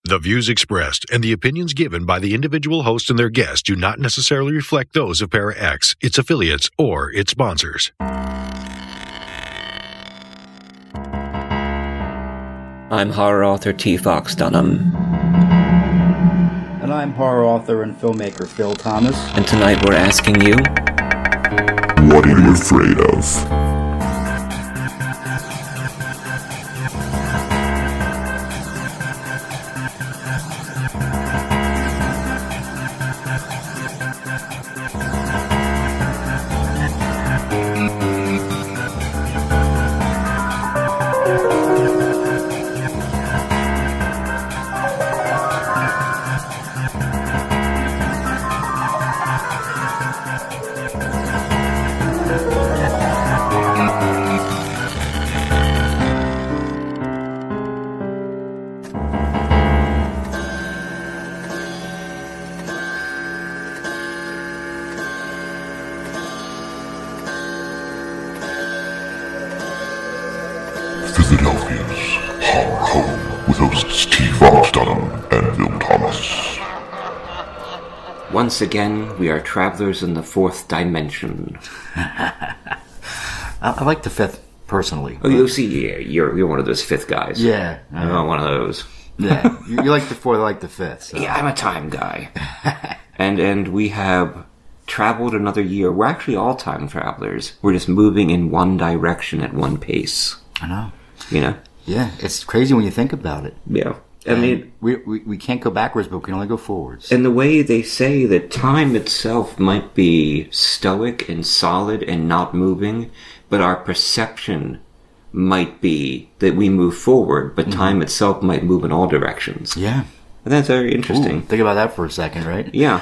The views expressed and the opinions given by the individual host and their guests do not necessarily reflect those of Para X, its affiliates, or its sponsors. I'm horror author T. Fox Dunham. And I'm horror author and filmmaker Phil Thomas. And tonight we're asking you, what are you afraid of? Philadelphia's horror home with hosts T. Fox Dunham and Phil Thomas. Once again, we are travelers in the fourth dimension. I like the fifth, personally. Oh, you see, you're one of those fifth guys. Yeah. I'm not one of those. Yeah, you like the fourth, I like the fifth. So. Yeah, I'm a time guy. and we have traveled another year. We're actually all time travelers. We're just moving in one direction at one pace. I know. You know? Yeah, it's crazy when you think about it. Yeah. I mean, we can't go backwards, but we can only go forwards. And the way they say that time itself might be stoic and solid and not moving, but our perception might be that we move forward, but time itself might move in all directions. Yeah. And that's very interesting. Ooh, think about that for a second, right? Yeah.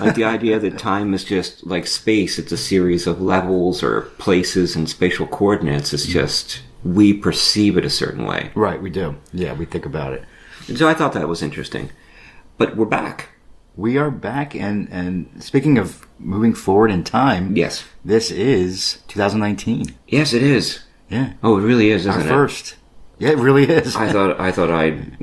Like the idea that time is just like space. It's a series of levels or places and spatial coordinates. It's just, we perceive it a certain way. Right, we do. Yeah, we think about it. And so I thought that was interesting. But we're back. We are back, and speaking of moving forward in time, yes, this is 2019. Yes, it is. Yeah. Oh, it really is, isn't it? Our first. Yeah, it really is. I thought I'd,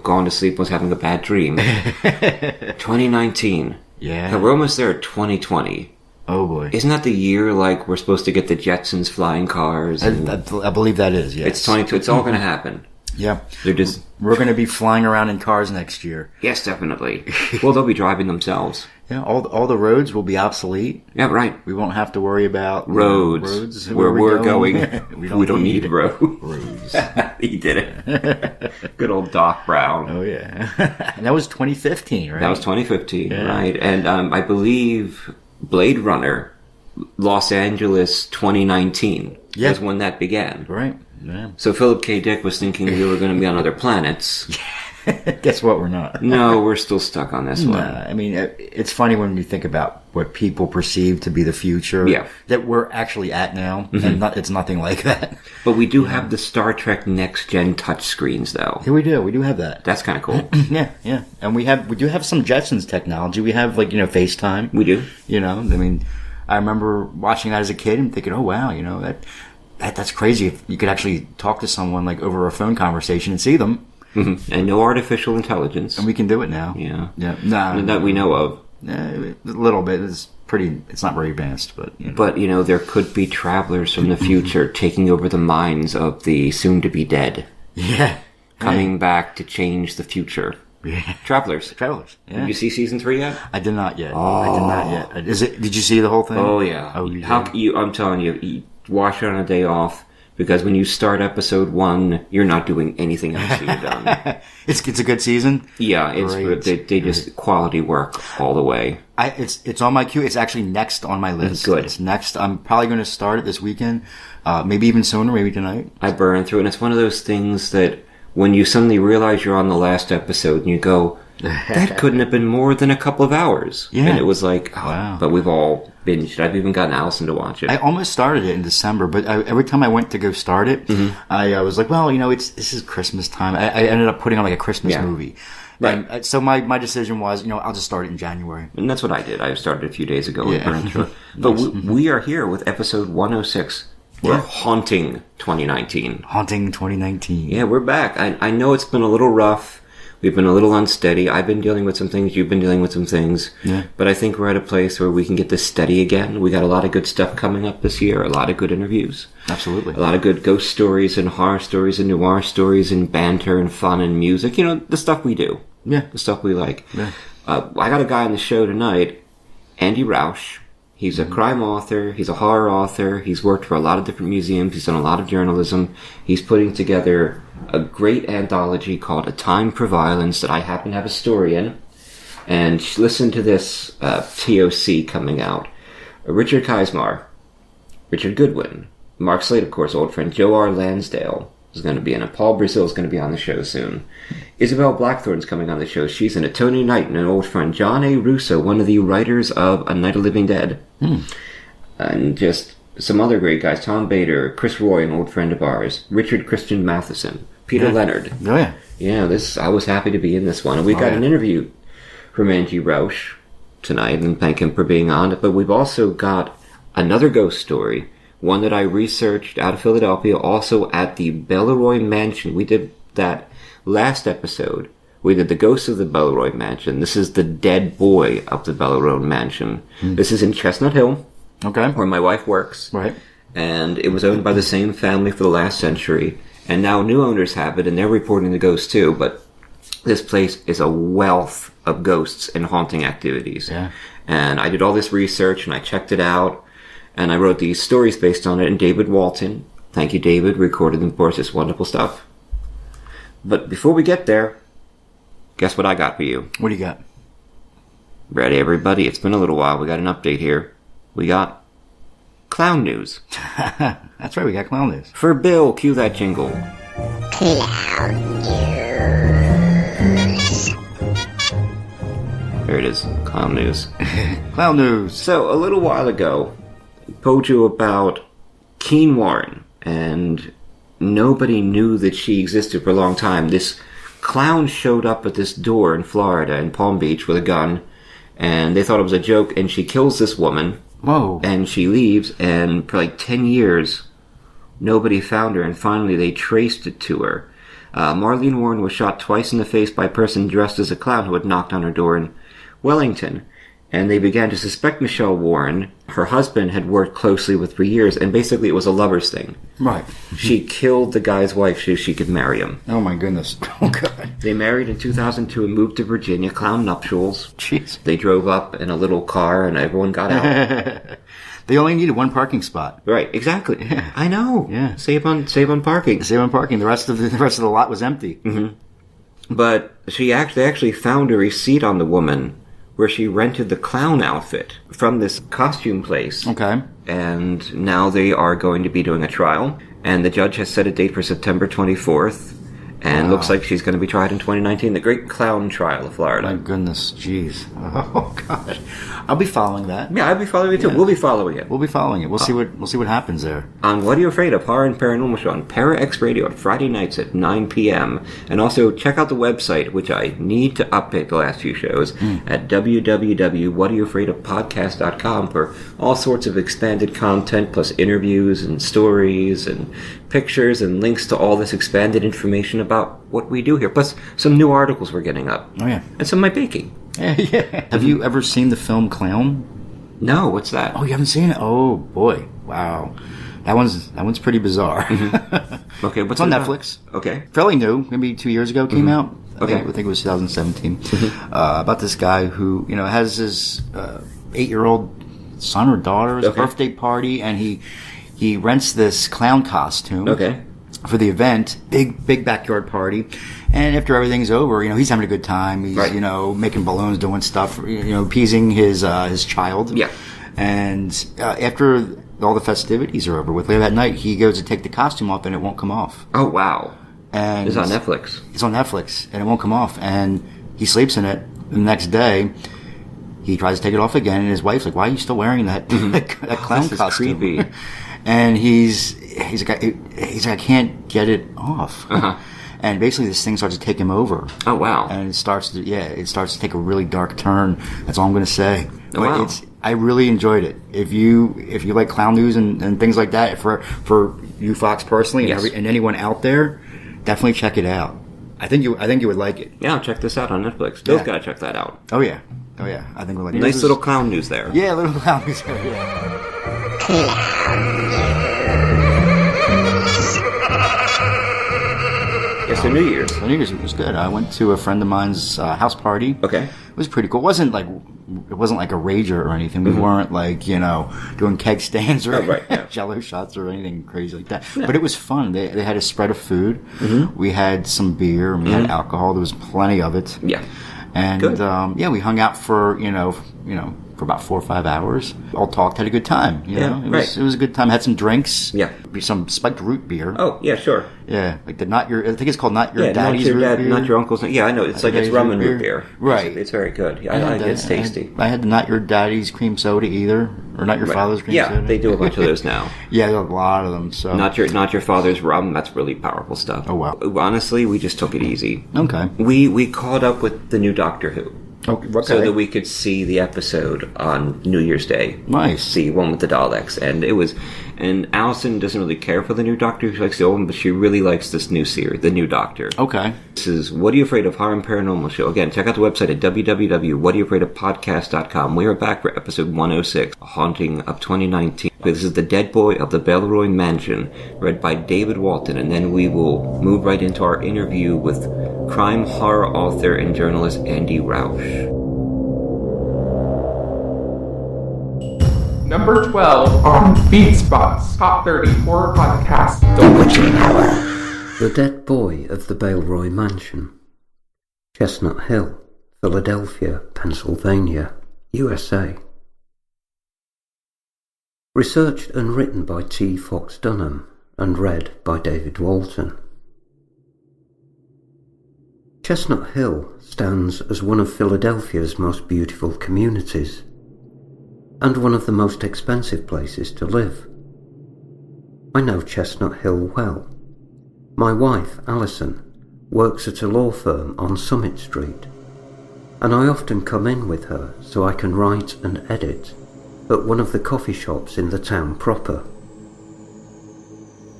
gone to sleep and was having a bad dream. 2019. Yeah. Now, we're almost there at 2020. Oh, boy. Isn't that the year, like, we're supposed to get the Jetsons flying cars? I believe that is, yes. It's 22. It's all going to happen. Yeah. We're going to be flying around in cars next year. Yes, definitely. Well, they'll be driving themselves. Yeah, all the roads will be obsolete. Yeah, right. We won't have to worry about roads where we're going. we don't need roads. He did it. Good old Doc Brown. Oh, yeah. And that was 2015, right? That was 2015, right? And I believe Blade Runner, Los Angeles 2019 was when that began. Right. Yeah. So Philip K. Dick was thinking we were going to be on other planets. Guess what? We're not. No, we're still stuck on this one. I mean, it's funny when you think about what people perceive to be the future that we're actually at now, and it's nothing like that. But we do have the Star Trek Next Gen touchscreens, though. Yeah, we do. We do have that. That's kind of cool. Yeah. And we do have some Jetsons technology. We have, FaceTime. We do. I mean, I remember watching that as a kid and thinking, oh, wow, that's crazy if you could actually talk to someone, like, over a phone conversation and see them. Mm-hmm. And no artificial intelligence. And we can do it now. Yeah. No. That we know of. A little bit. It's not very advanced, but... But, there could be travelers from the future taking over the minds of the soon-to-be dead. Yeah. Coming back to change the future. Yeah. Travelers. Yeah. Did you see season 3 yet? I did not yet. I did not yet. Did you see the whole thing? Oh, yeah. Oh, you did? I'm telling you, watch it on a day off. Because when you start episode 1, you're not doing anything else you're done. It's a good season? Yeah, they just quality work all the way. It's on my queue. It's actually next on my list. Good. It's next. I'm probably going to start it this weekend. Maybe even sooner, maybe tonight. I burned through it, and it's one of those things that when you suddenly realize you're on the last episode and you go, that couldn't have been more than a couple of hours. Yeah. And it was like, wow. But we've all binged. I've even gotten Allison to watch it. I almost started it in December, but every time I went to go start it, I was like, well, this is Christmas time. I ended up putting on like a Christmas movie. Right. And so my decision was, I'll just start it in January. And that's what I did. I started a few days ago and burned through it. But we are here with episode 106. We're haunting 2019. Haunting 2019. Yeah, we're back. I know it's been a little rough. We've been a little unsteady. I've been dealing with some things. You've been dealing with some things. Yeah. But I think we're at a place where we can get this steady again. We got a lot of good stuff coming up this year. A lot of good interviews. Absolutely. A lot of good ghost stories and horror stories and noir stories and banter and fun and music. You know, the stuff we do. Yeah. The stuff we like. Yeah. I got a guy on the show tonight, Andy Rausch. He's a crime author. He's a horror author. He's worked for a lot of different museums. He's done a lot of journalism. He's putting together a great anthology called A Time for Violence that I happen to have a story in. And listen to this TOC coming out. Richard Keismar, Richard Goodwin, Mark Slade, of course, old friend, Joe R. Lansdale is going to be in it. Paul Brazil is going to be on the show soon. Isabel Blackthorne's coming on the show. She's in it. Tony Knight and an old friend, John A. Russo, one of the writers of A Night of the Living Dead. And just some other great guys. Tom Bader, Chris Roy, an old friend of ours. Richard Christian Matheson. Peter Leonard. Oh, yeah. Yeah, I was happy to be in this one. And we got an interview from Angie Rausch tonight, and thank him for being on it. But we've also got another ghost story, one that I researched out of Philadelphia, also at the Belleroy Mansion. We did that last episode. We did the Ghost of the Belleroy Mansion. This is the dead boy of the Belleroy Mansion. This is in Chestnut Hill, Okay. where my wife works. Right. And it was owned by the same family for the last century. And now new owners have it, and they're reporting the ghosts too. But this place is a wealth of ghosts and haunting activities. Yeah. And I did all this research, and I checked it out. And I wrote these stories based on it. And David Walton, thank you, David, recorded them for us. It's wonderful stuff. But before we get there, guess what I got for you? What do you got? Ready, everybody? It's been a little while. We got an update here. We got clown news. That's right, we got clown news. For Bill, cue that jingle. There it is. Clown news. Clown news. So, a little while ago, I told you about Keen Warren, and nobody knew that she existed for a long time. This clown showed up at this door in Florida, in Palm Beach, with a gun, and they thought it was a joke, and she kills this woman. Whoa. And she leaves, and for like 10 years, nobody found her, and finally they traced it to her. Marlene Warren was shot twice in the face by a person dressed as a clown who had knocked on her door in Wellington. And they began to suspect Michelle Warren. Her husband had worked closely with for years, and basically it was a lover's thing. Right. She killed the guy's wife so she could marry him. Oh my goodness. Oh god. They married in 2002 and moved to Virginia, clown nuptials. Jeez. They drove up in a little car, and everyone got out. They only needed one parking spot. Right, exactly. Yeah. I know. Yeah. Save on parking. Save on parking. The rest of the lot was empty. Mm-hmm. But they actually found a receipt on the woman where she rented the clown outfit from this costume place. Okay. And now they are going to be doing a trial, and the judge has set a date for September 24th. And looks like she's going to be tried in 2019. The Great Clown Trial of Florida. My goodness, jeez. Oh God, I'll be following that. Yeah, I'll be following it too. Yeah. We'll be following it. We'll be following it. We'll see what happens there. On What Are You Afraid of? Horror and Paranormal Show on Para X Radio on Friday nights at 9 p.m. And also check out the website, which I need to update the last few shows, at www.whatareyoufraidofpodcast.com for all sorts of expanded content, plus interviews and stories and pictures and links to all this expanded information about what we do here. Plus some new articles we're getting up. Oh yeah. And some of my baking. Yeah. Have you ever seen the film Clown? No, what's that? Oh, you haven't seen it? Oh boy, wow. That one's pretty bizarre. Mm-hmm. Okay, what's It's on it about? Netflix. Okay. Fairly new, maybe 2 years ago it came out. Okay. I think it was 2017. About this guy who, has his 8-year-old son or daughter's Okay. birthday party, and he rents this clown costume. Okay. For the event, big backyard party, and after everything's over, he's having a good time. He's Right. making balloons, doing stuff, appeasing his child. Yeah. And after all the festivities are over with, later that night, he goes to take the costume off, and it won't come off. Oh, wow. And It's on Netflix. It's on Netflix, and it won't come off. And he sleeps in it. The next day, he tries to take it off again, and his wife's like, "Why are you still wearing that that clown This is costume?" creepy. And he's like, I can't get it off. Uh-huh. And basically, this thing starts to take him over. Oh, wow. And it starts to take a really dark turn. That's all I'm going to say. Oh, wow. I really enjoyed it. If you like clown news and things like that, for you Fox personally, Yes. and anyone out there, definitely check it out. I think you would like it. Yeah, check this out on Netflix. Bill's Yeah. got to check that out. Oh yeah. I think we'll like it. Nice little clown news there. Yeah, little clown news there. Yeah. It's the New Year's. New Year's was good. I went to a friend of mine's house party. Okay. It was pretty cool. It wasn't like a rager or anything. We weren't like, doing keg stands or jello shots or anything crazy like that. Yeah. But it was fun. They had a spread of food. We had some beer and we had alcohol. There was plenty of it. Yeah. And we hung out for for about 4 or 5 hours. All talked, had a good time. It was a good time. Had some drinks. Yeah. Some spiked root beer. Oh yeah, sure. Yeah, like I think it's called Not Your Daddy's not your root beer. Not your uncle's. Yeah, I know. It's like it's rum and root beer. Right. It's very good. Yeah, I like it. It's tasty. I had the Not Your Daddy's cream soda either, or Not Your Father's cream soda. Yeah, they do a bunch of those now. Yeah, there are a lot of them. So Not your father's rum. That's really powerful stuff. Oh wow. Honestly, we just took it easy. Okay. We caught up with the new Doctor Who. Okay. So that we could see the episode on New Year's Day. Nice. The one with the Daleks. And Allison doesn't really care for the new Doctor. She likes the old one, but she really likes this new series, the new Doctor. Okay. This is What Are You Afraid of? Horror and Paranormal Show. Again, check out the website at www.whatareyoufraidofpodcast.com. We are back for episode 106, A Haunting of 2019. This is The Dead Boy of the Belroy Mansion, read by David Walton, and then we will move right into our interview with crime horror author and journalist Andy Rausch. Number 12 on BeatSpot's Top 30 Horror Podcast. The Dead Boy of the Belroy Mansion, Chestnut Hill, Philadelphia, Pennsylvania, USA. Researched and written by T. Fox Dunham and read by David Walton. Chestnut Hill stands as one of Philadelphia's most beautiful communities and one of the most expensive places to live. I know Chestnut Hill well. My wife, Alison, works at a law firm on Summit Street, and I often come in with her so I can write and edit at one of the coffee shops in the town proper.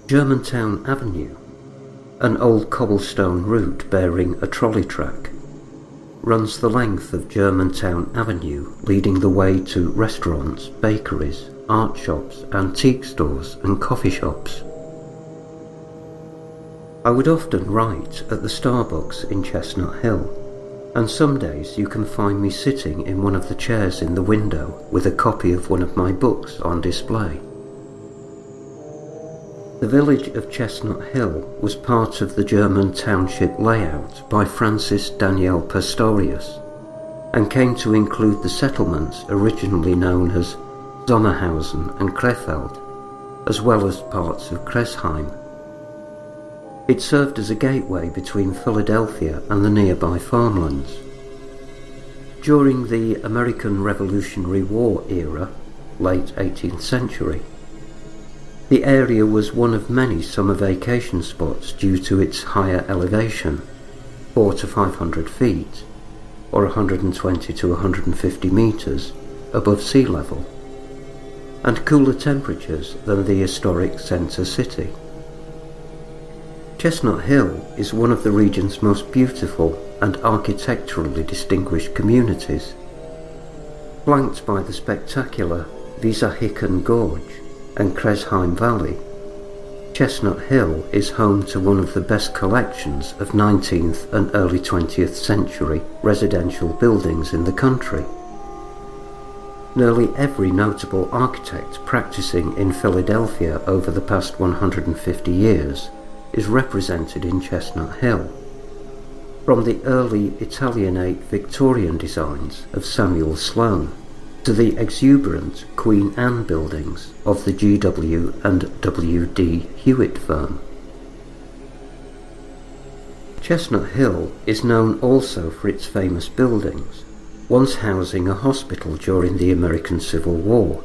Germantown Avenue, an old cobblestone route bearing a trolley track, runs the length of Germantown Avenue, leading the way to restaurants, bakeries, art shops, antique stores and coffee shops. I would often write at the Starbucks in Chestnut Hill, and some days you can find me sitting in one of the chairs in the window with a copy of one of my books on display. The village of Chestnut Hill was part of the German township layout by Francis Daniel Pastorius and came to include the settlements originally known as Sommerhausen and Krefeld, as well as parts of Kresheim. It served as a gateway between Philadelphia and the nearby farmlands. During the American Revolutionary War era, late 18th century, the area was one of many summer vacation spots due to its higher elevation, 400 to 500 feet, or 120 to 150 meters above sea level, and cooler temperatures than the historic center city. Chestnut Hill is one of the region's most beautiful and architecturally distinguished communities. Flanked by the spectacular Wissahickon Gorge and Kresheim Valley, Chestnut Hill is home to one of the best collections of 19th and early 20th century residential buildings in the country. Nearly every notable architect practicing in Philadelphia over the past 150 years is represented in Chestnut Hill, from the early Italianate Victorian designs of Samuel Sloane to the exuberant Queen Anne buildings of the G.W. and W.D. Hewitt firm. Chestnut Hill is known also for its famous buildings, once housing a hospital during the American Civil War.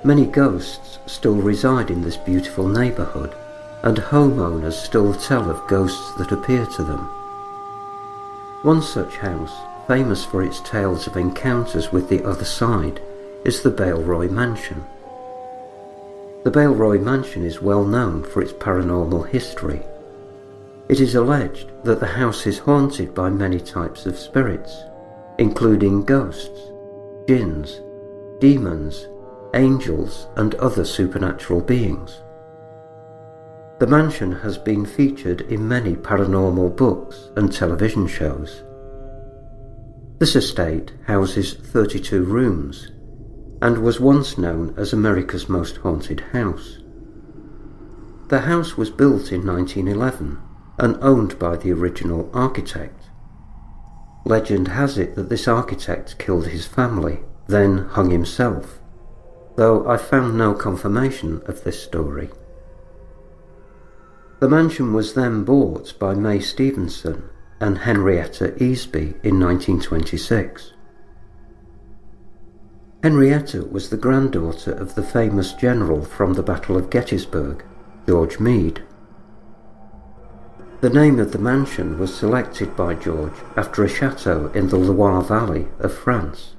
Many ghosts still reside in this beautiful neighborhood, and homeowners still tell of ghosts that appear to them. One such house, famous for its tales of encounters with the other side, is the Belroy Mansion. The Belroy Mansion is well known for its paranormal history. It is alleged that the house is haunted by many types of spirits, including ghosts, jinns, demons, angels, and other supernatural beings. The mansion has been featured in many paranormal books and television shows. This estate houses 32 rooms and was once known as America's most haunted house. The house was built in 1911 and owned by the original architect. Legend has it that this architect killed his family, then hung himself, though I found no confirmation of this story. The mansion was then bought by May Stevenson and Henrietta Easby in 1926. Henrietta was the granddaughter of the famous general from the Battle of Gettysburg, George Meade. The name of the mansion was selected by George after a chateau in the Loire Valley of France.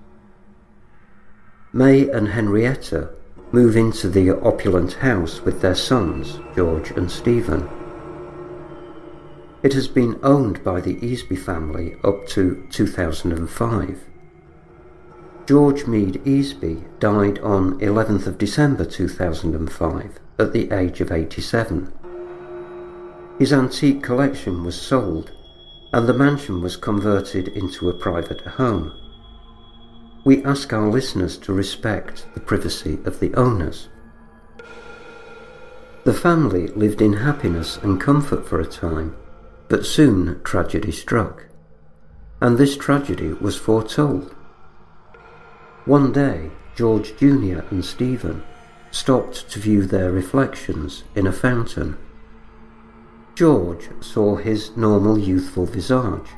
May and Henrietta move into the opulent house with their sons, George and Stephen. It has been owned by the Easby family up to 2005. George Meade Easby died on 11th of December 2005 at the age of 87. His antique collection was sold and the mansion was converted into a private home. We ask our listeners to respect the privacy of the owners. The family lived in happiness and comfort for a time, but soon tragedy struck, and this tragedy was foretold. One day, George Jr. and Stephen stopped to view their reflections in a fountain. George saw his normal youthful visage,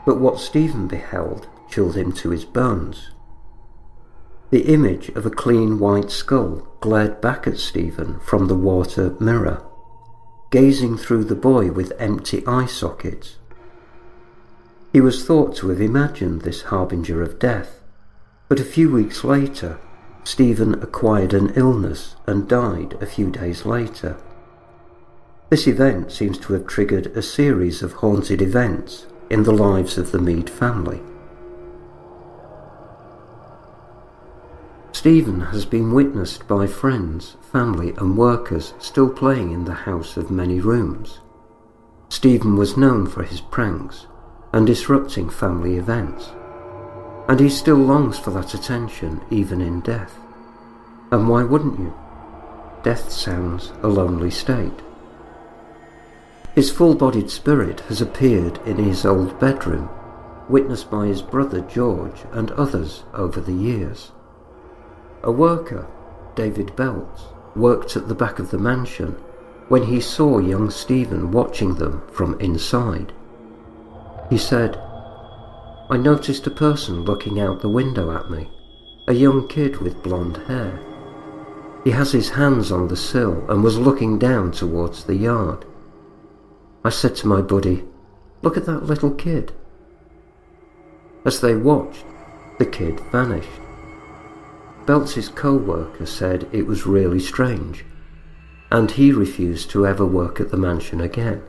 but what Stephen beheld chilled him to his bones. The image of a clean white skull glared back at Stephen from the water mirror, gazing through the boy with empty eye sockets. He was thought to have imagined this harbinger of death, but a few weeks later, Stephen acquired an illness and died a few days later. This event seems to have triggered a series of haunted events in the lives of the Meade family. Stephen has been witnessed by friends, family and workers still playing in the house of many rooms. Stephen was known for his pranks and disrupting family events, and he still longs for that attention even in death. And why wouldn't you? Death sounds a lonely state. His full-bodied spirit has appeared in his old bedroom, witnessed by his brother George and others over the years. A worker, David Belts, worked at the back of the mansion when he saw young Stephen watching them from inside. He said, "I noticed a person looking out the window at me, a young kid with blonde hair. He has his hands on the sill and was looking down towards the yard. I said to my buddy, 'Look at that little kid.' As they watched, the kid vanished." Belts' co-worker said it was really strange, and he refused to ever work at the mansion again.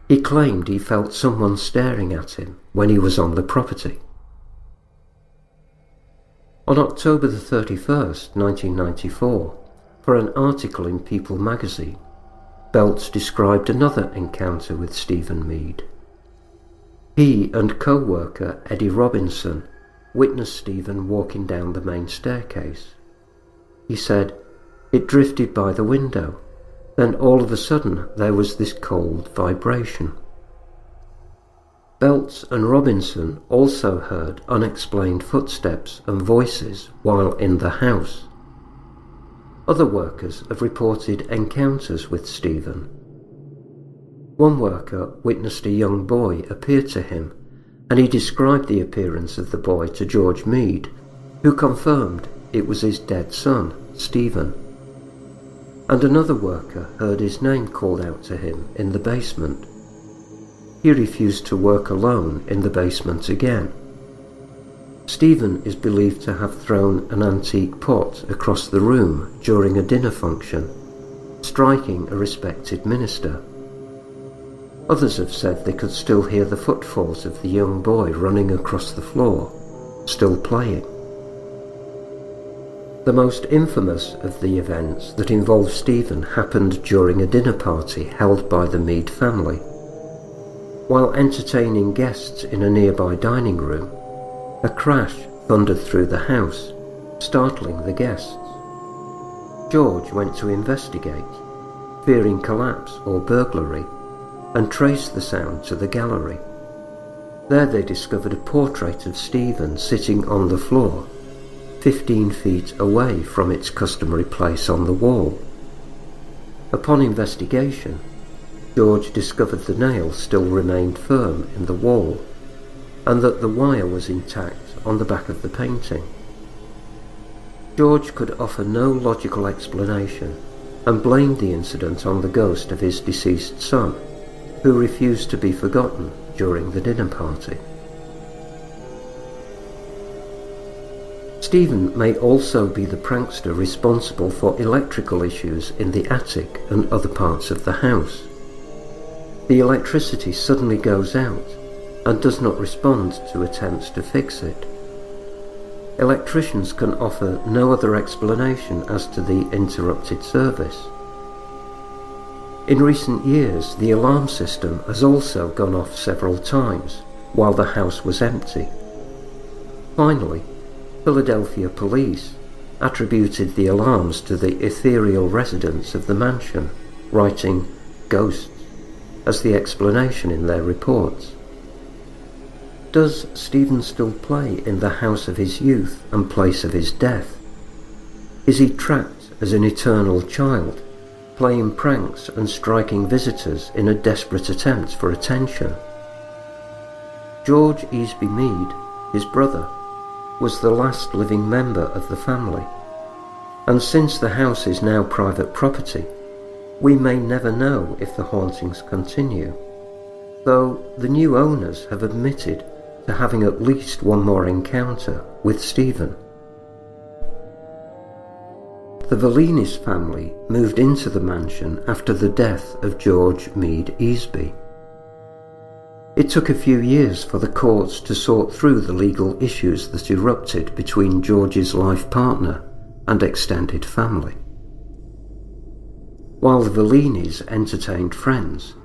He claimed he felt someone staring at him when he was on the property. On October the 31st, 1994, for an article in People magazine, Belts described another encounter with Stephen Meade. He and co-worker Eddie Robinson witnessed Stephen walking down the main staircase. He said, "It drifted by the window, then all of a sudden there was this cold vibration." Belts and Robinson also heard unexplained footsteps and voices while in the house. Other workers have reported encounters with Stephen. One worker witnessed a young boy appear to him, and he described the appearance of the boy to George Meade, who confirmed it was his dead son, Stephen. And another worker heard his name called out to him in the basement. He refused to work alone in the basement again. Stephen is believed to have thrown an antique pot across the room during a dinner function, striking a respected minister. Others have said they could still hear the footfalls of the young boy running across the floor, still playing. The most infamous of the events that involved Stephen happened during a dinner party held by the Mead family. While entertaining guests in a nearby dining room, a crash thundered through the house, startling the guests. George went to investigate, fearing collapse or burglary, and traced the sound to the gallery. There they discovered a portrait of Stephen sitting on the floor, 15 feet away from its customary place on the wall. Upon investigation, George discovered the nail still remained firm in the wall, and that the wire was intact on the back of the painting. George could offer no logical explanation and blamed the incident on the ghost of his deceased son, who refused to be forgotten during the dinner party. Stephen may also be the prankster responsible for electrical issues in the attic and other parts of the house. The electricity suddenly goes out and does not respond to attempts to fix it. Electricians can offer no other explanation as to the interrupted service. In recent years, the alarm system has also gone off several times while the house was empty. Finally, Philadelphia police attributed the alarms to the ethereal residents of the mansion, writing "ghosts" as the explanation in their reports. Does Stephen still play in the house of his youth and place of his death? Is he trapped as an eternal child, playing pranks and striking visitors in a desperate attempt for attention? George Easby Mead, his brother, was the last living member of the family, and since the house is now private property, we may never know if the hauntings continue, though the new owners have admitted to having at least one more encounter with Stephen. The Vallinis family moved into the mansion after the death of George Mead Easby. It took a few years for the courts to sort through the legal issues that erupted between George's life partner and extended family. While the Vallinis entertained friends,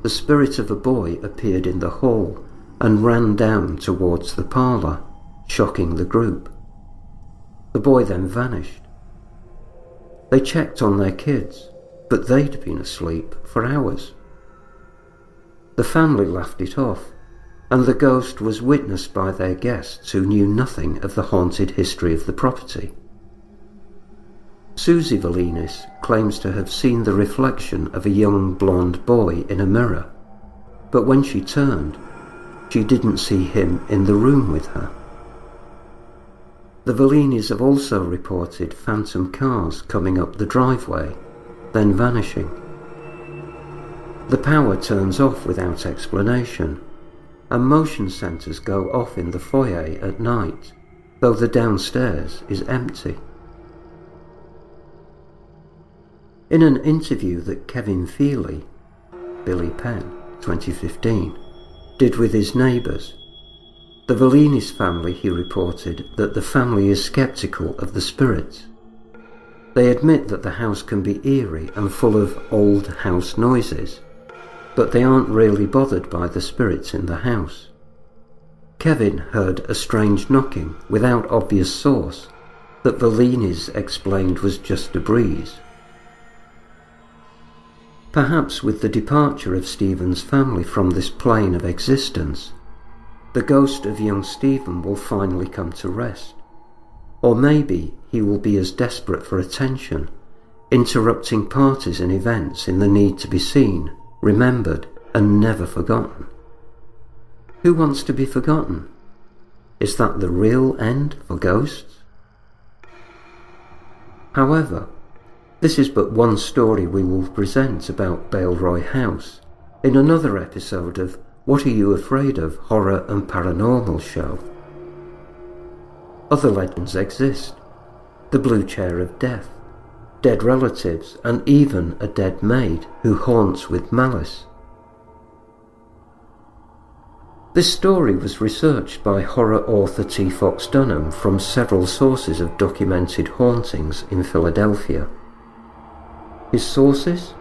the spirit of a boy appeared in the hall and ran down towards the parlour, shocking the group. The boy then vanished. They checked on their kids, but they'd been asleep for hours. The family laughed it off, and the ghost was witnessed by their guests who knew nothing of the haunted history of the property. Susie Vallinis claims to have seen the reflection of a young blonde boy in a mirror, but when she turned, she didn't see him in the room with her. The Vallinis have also reported phantom cars coming up the driveway, then vanishing. The power turns off without explanation, and motion sensors go off in the foyer at night, though the downstairs is empty. In an interview that Kevin Feely, Billy Penn, 2015, did with his neighbours, the Vallinis family, he reported that the family is sceptical of the spirits. They admit that the house can be eerie and full of old house noises, but they aren't really bothered by the spirits in the house. Kevin heard a strange knocking without obvious source that Vallinis explained was just a breeze. Perhaps with the departure of Stephen's family from this plane of existence, the ghost of young Stephen will finally come to rest. Or maybe he will be as desperate for attention, interrupting parties and events in the need to be seen, remembered, and never forgotten. Who wants to be forgotten? Is that the real end for ghosts? However, this is but one story we will present about Baleroy House in another episode of What Are You Afraid Of? Horror and Paranormal show. Other legends exist: the blue chair of death, dead relatives, and even a dead maid who haunts with malice. This story was researched by horror author T. Fox Dunham from several sources of documented hauntings in Philadelphia. His sources?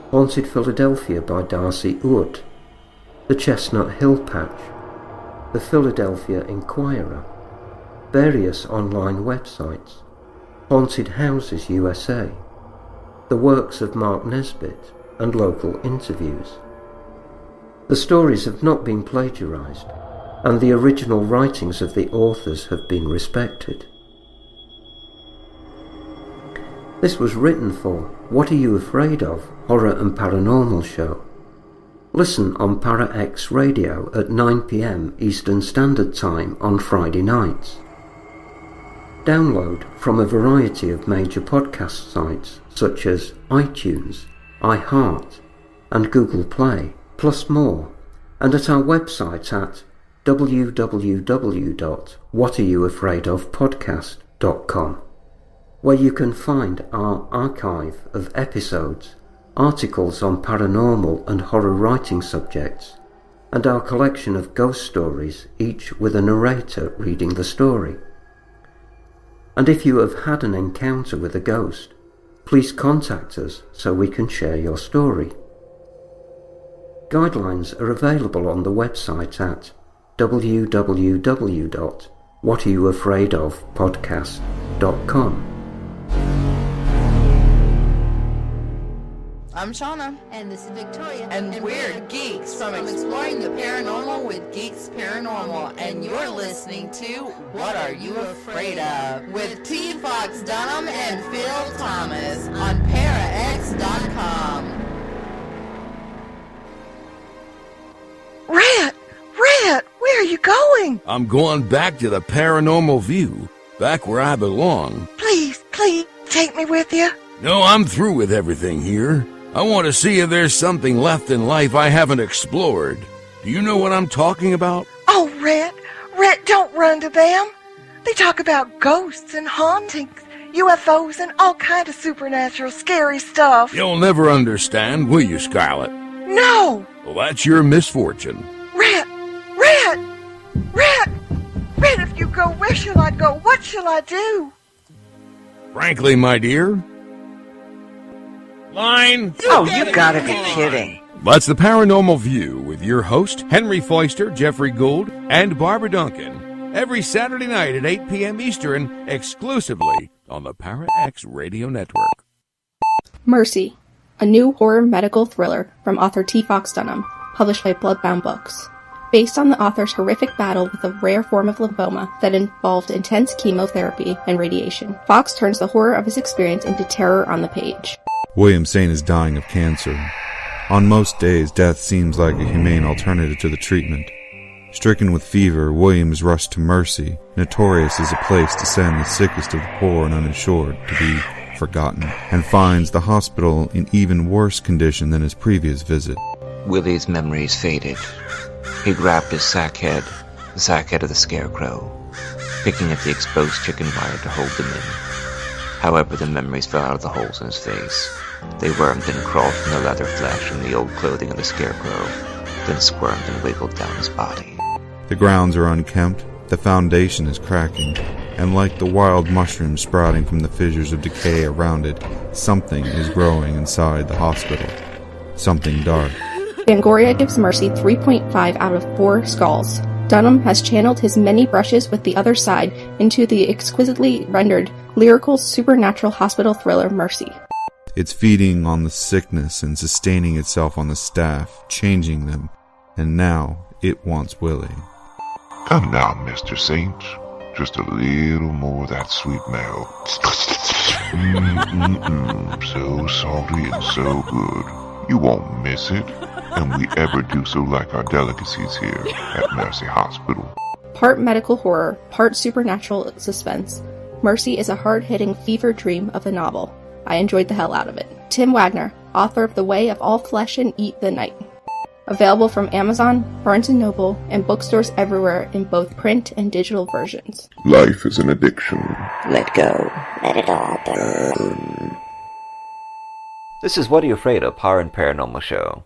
Haunted Philadelphia by Darcy Wood, The Chestnut Hill Patch, The Philadelphia Inquirer, various online websites, Haunted Houses USA, the works of Mark Nesbitt, and local interviews. The stories have not been plagiarized, and the original writings of the authors have been respected. This was written for What Are You Afraid Of? Horror and Paranormal Show. Listen on Para-X Radio at 9 p.m. Eastern Standard Time on Friday nights. Download from a variety of major podcast sites such as iTunes, iHeart, and Google Play, plus more, and at our website at www.whatareyouafraidofpodcast.com, where you can find our archive of episodes, articles on paranormal and horror writing subjects, and our collection of ghost stories, each with a narrator reading the story. And if you have had an encounter with a ghost, please contact us so we can share your story. Guidelines are available on the website at www.whatareyouafraidofpodcast.com. I'm Shauna. And this is Victoria. And we're geeks from Exploring the Paranormal with Geeks Paranormal. And you're listening to What Are You Afraid Of? With T. Fox Dunham and Phil Thomas on Parax.com. Rat! Where are you going? I'm going back to the Paranormal View, back where I belong. Please, take me with you. No, I'm through with everything here. I want to see if there's something left in life I haven't explored. Do you know what I'm talking about? Oh, Rat, don't run to them. They talk about ghosts and hauntings, UFOs, and all kind of supernatural scary stuff. You'll never understand, will you, Scarlet? No! Well, that's your misfortune. Rat! If you go, where shall I go? What shall I do? Frankly, my dear... Line! You gotta be kidding. That's the Paranormal View with your host, Henry Foister, Jeffrey Gould, and Barbara Duncan. Every Saturday night at 8 p.m. Eastern, exclusively on the Para-X Radio Network. Mercy, a new horror medical thriller from author T. Fox Dunham, published by Bloodbound Books. Based on the author's horrific battle with a rare form of lymphoma that involved intense chemotherapy and radiation, Fox turns the horror of his experience into terror on the page. William Saint is dying of cancer. On most days, death seems like a humane alternative to the treatment. Stricken with fever, William is rushed to Mercy, notorious as a place to send the sickest of the poor and uninsured to be forgotten, and finds the hospital in even worse condition than his previous visit. Willie's memories faded. He grabbed his sack head of the scarecrow, picking at the exposed chicken wire to hold them in. However, the memories fell out of the holes in his face. They wormed and crawled from the leather flesh and the old clothing of the scarecrow, then squirmed and wiggled down his body. The grounds are unkempt, the foundation is cracking, and like the wild mushrooms sprouting from the fissures of decay around it, something is growing inside the hospital. Something dark. Fangoria gives Mercy 3.5 out of 4 skulls. Dunham has channeled his many brushes with the other side into the exquisitely rendered, lyrical, supernatural hospital thriller Mercy. It's feeding on the sickness and sustaining itself on the staff, changing them, and now it wants Willie. Come now, Mr. Saint. Just a little more of that sweet milk. So salty and so good. You won't miss it. And we ever do so like our delicacies here at Mercy Hospital. Part medical horror, part supernatural suspense, Mercy is a hard-hitting fever dream of a novel. I enjoyed the hell out of it. Tim Wagner, author of The Way of All Flesh and Eat the Night. Available from Amazon, Barnes & Noble, and bookstores everywhere in both print and digital versions. Life is an addiction. Let go. Let it all burn. This is What Are You Afraid Of? Horror and Paranormal Show.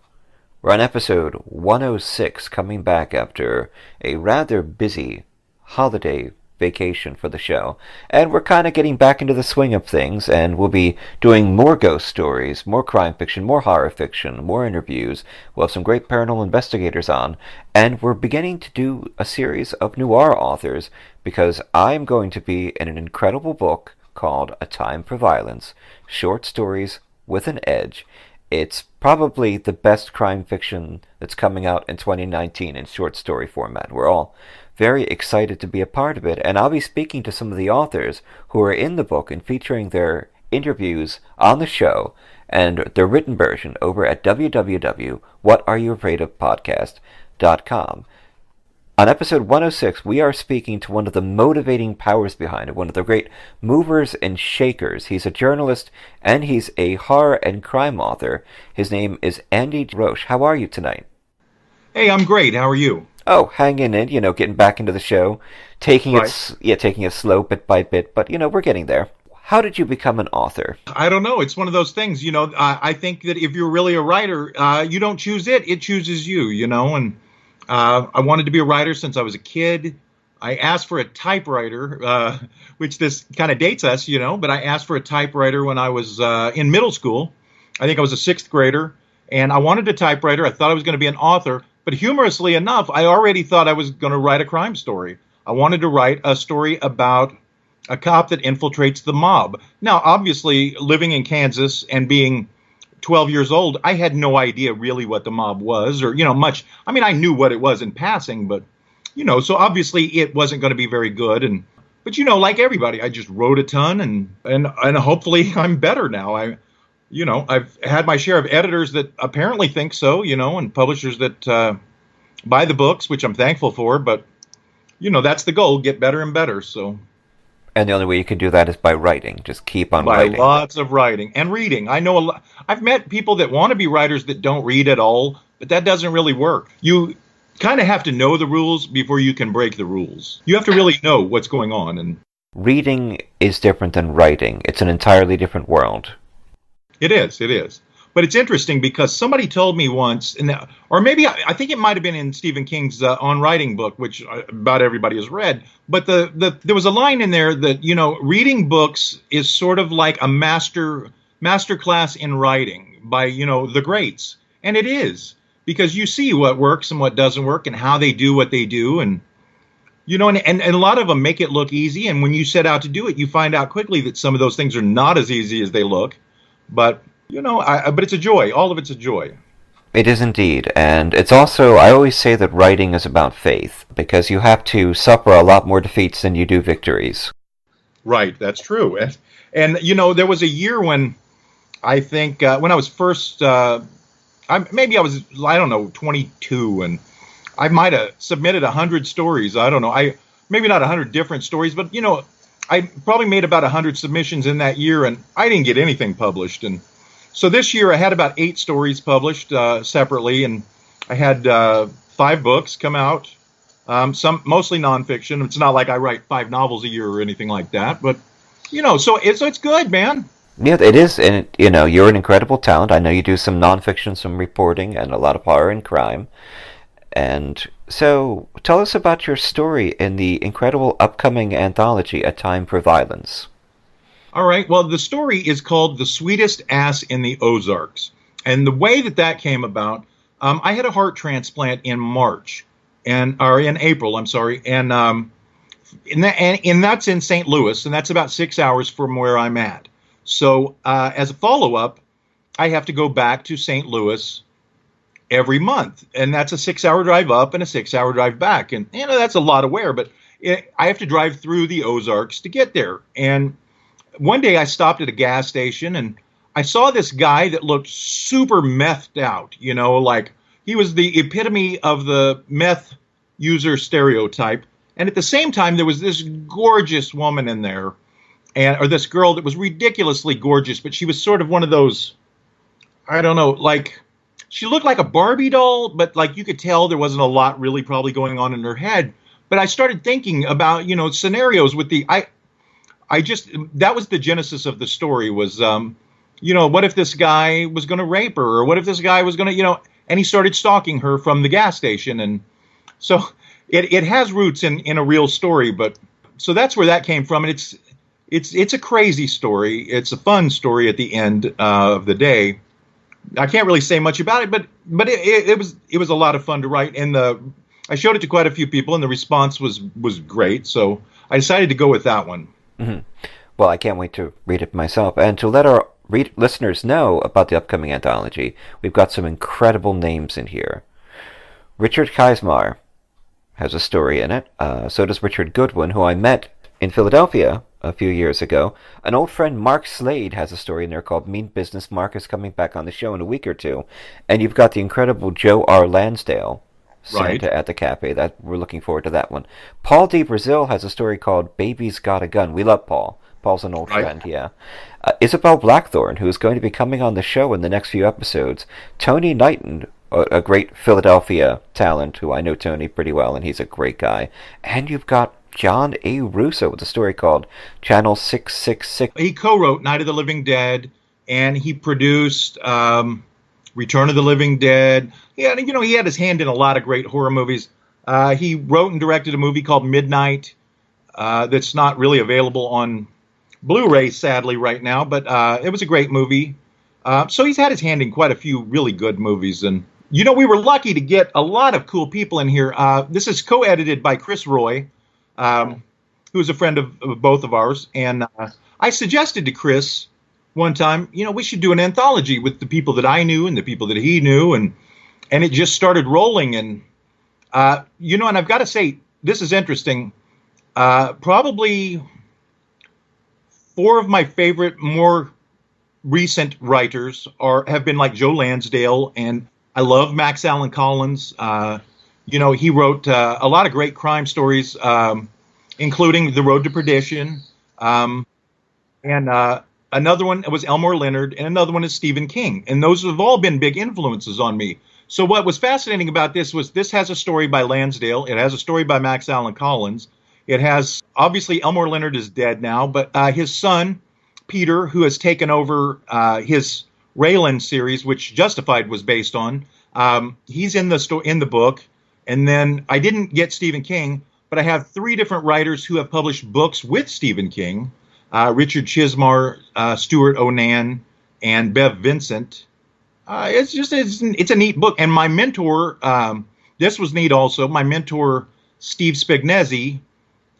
We're on episode 106, coming back after a rather busy holiday vacation for the show, and we're kind of getting back into the swing of things, and we'll be doing more ghost stories, more crime fiction, more horror fiction, more interviews. We'll have some great paranormal investigators on, and we're beginning to do a series of noir authors, because I'm going to be in an incredible book called A Time for Violence, Short Stories with an Edge. It's probably the best crime fiction that's coming out in 2019 in short story format. We're all very excited to be a part of it, and I'll be speaking to some of the authors who are in the book and featuring their interviews on the show and their written version over at www.whatareyouafraidofpodcast.com. On episode 106, we are speaking to one of the motivating powers behind it, one of the great movers and shakers. He's a journalist, and he's a horror and crime author. His name is Andy Roche. How are you tonight? Hey, I'm great. How are you? Oh, hanging in, getting back into the show, taking it slow bit by bit, but, we're getting there. How did you become an author? I don't know. It's one of those things, I think that if you're really a writer, you don't choose it chooses you, and I wanted to be a writer since I was a kid. I asked for a typewriter, which this kind of dates us, but I asked for a typewriter when I was in middle school. I think I was a sixth grader, and I wanted a typewriter. I thought I was going to be an author, but humorously enough, I already thought I was going to write a crime story. I wanted to write a story about a cop that infiltrates the mob. Now, obviously, living in Kansas and being 12 years old, I had no idea really what the mob was or, much. I mean, I knew what it was in passing, but, so obviously it wasn't going to be very good. But, like everybody, I just wrote a ton and hopefully I'm better now. I've had my share of editors that apparently think so, and publishers that buy the books, which I'm thankful for. But, that's the goal, get better and better. So. And the only way you can do that is by writing. Just keep on by writing. Lots of writing and reading. I know I've met people that want to be writers that don't read at all, but that doesn't really work. You kind of have to know the rules before you can break the rules. You have to really know what's going on. And reading is different than writing. It's an entirely different world. It is. But it's interesting because somebody told me once, or maybe I think it might have been in Stephen King's On Writing book, which about everybody has read. But there was a line in there that, reading books is sort of like a master class in writing by, the greats. And it is, because you see what works and what doesn't work and how they do what they do. And, and a lot of them make it look easy. And when you set out to do it, you find out quickly that some of those things are not as easy as they look. But but it's a joy. All of it's a joy. It is indeed. And it's also, I always say that writing is about faith, because you have to suffer a lot more defeats than you do victories. Right, that's true. And there was a year when I think, when I was first, I was 22, and I might have submitted 100 stories. I don't know. Maybe not 100 different stories, but, I probably made about 100 submissions in that year, and I didn't get anything published. And so this year I had about 8 stories published separately, and I had 5 books come out, some mostly nonfiction. It's not like I write 5 novels a year or anything like that, but so it's good, man. Yeah, it is, and you're an incredible talent. I know you do some nonfiction, some reporting, and a lot of horror and crime. And so, tell us about your story in the incredible upcoming anthology, A Time for Violence. All right. Well, the story is called The Sweetest Ass in the Ozarks. And the way that came about, I had a heart transplant in April, I'm sorry. And that's in St. Louis, and that's about 6 hours from where I'm at. So as a follow-up, I have to go back to St. Louis every month. And that's a 6-hour drive up and a 6-hour drive back. And, that's a lot of wear, but I have to drive through the Ozarks to get there. And one day I stopped at a gas station and I saw this guy that looked super methed out, like he was the epitome of the meth user stereotype. And at the same time, there was this gorgeous woman in there, or this girl that was ridiculously gorgeous, but she was sort of one of those, I don't know, like, she looked like a Barbie doll, but like you could tell there wasn't a lot really probably going on in her head. But I started thinking about, scenarios with that was the genesis of the story was, what if this guy was going to rape her, or what if this guy was going to, and he started stalking her from the gas station. And so it has roots in a real story, but so that's where that came from. And it's a crazy story. It's a fun story at the end of the day. I can't really say much about it, but it was a lot of fun to write, and I showed it to quite a few people, and the response was great. So I decided to go with that one. Mm-hmm. Well, I can't wait to read it myself, and to let our listeners know about the upcoming anthology. We've got some incredible names in here. Richard Keismar has a story in it. So does Richard Goodwin, who I met in Philadelphia a few years ago. An old friend, Mark Slade, has a story in there called Mean Business. Mark is coming back on the show in a week or two. And you've got the incredible Joe R. Lansdale, Santa at the Cafe. That we're looking forward to that one. Paul D. Brazil has a story called Baby's Got a Gun. We love Paul. Paul's an old friend, yeah. Isabel Blackthorne, who is going to be coming on the show in the next few episodes. Tony Knighton, a great Philadelphia talent, who I know Tony pretty well, and he's a great guy. And you've got John A. Russo with a story called Channel 666. He co-wrote Night of the Living Dead, and he produced Return of the Living Dead. Yeah, he had his hand in a lot of great horror movies. He wrote and directed a movie called Midnight that's not really available on Blu-ray, sadly, right now, but it was a great movie. So he's had his hand in quite a few really good movies. And, we were lucky to get a lot of cool people in here. This is co-edited by Chris Roy, who's a friend of both of ours. And I suggested to Chris one time, we should do an anthology with the people that I knew and the people that he knew. And it just started rolling. And, and I've got to say, this is interesting. Probably 4 of my favorite, more recent writers have been like Joe Lansdale, and I love Max Allan Collins. He wrote a lot of great crime stories, including The Road to Perdition, and another one was Elmore Leonard, and another one is Stephen King, and those have all been big influences on me. So what was fascinating about this was this has a story by Lansdale, it has a story by Max Allan Collins. It has, obviously, Elmore Leonard is dead now, but his son, Peter, who has taken over his Raylan series, which Justified was based on, he's in the book. And then I didn't get Stephen King, but I have 3 different writers who have published books with Stephen King, Richard Chismar, Stuart Onan, and Bev Vincent. It's a neat book. And my mentor, this was neat also, my mentor, Steve Spignesi,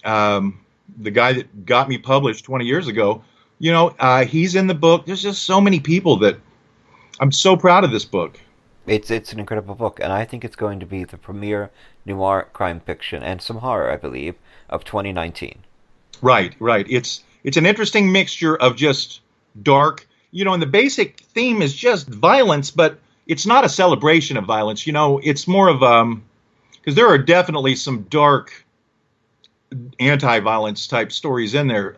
the guy that got me published 20 years ago, he's in the book. There's just so many people that I'm so proud of this book. It's an incredible book, and I think it's going to be the premier noir crime fiction and some horror, I believe, of 2019. Right. It's an interesting mixture of just dark, and the basic theme is just violence, but it's not a celebration of violence. It's more of because there are definitely some dark anti-violence type stories in there.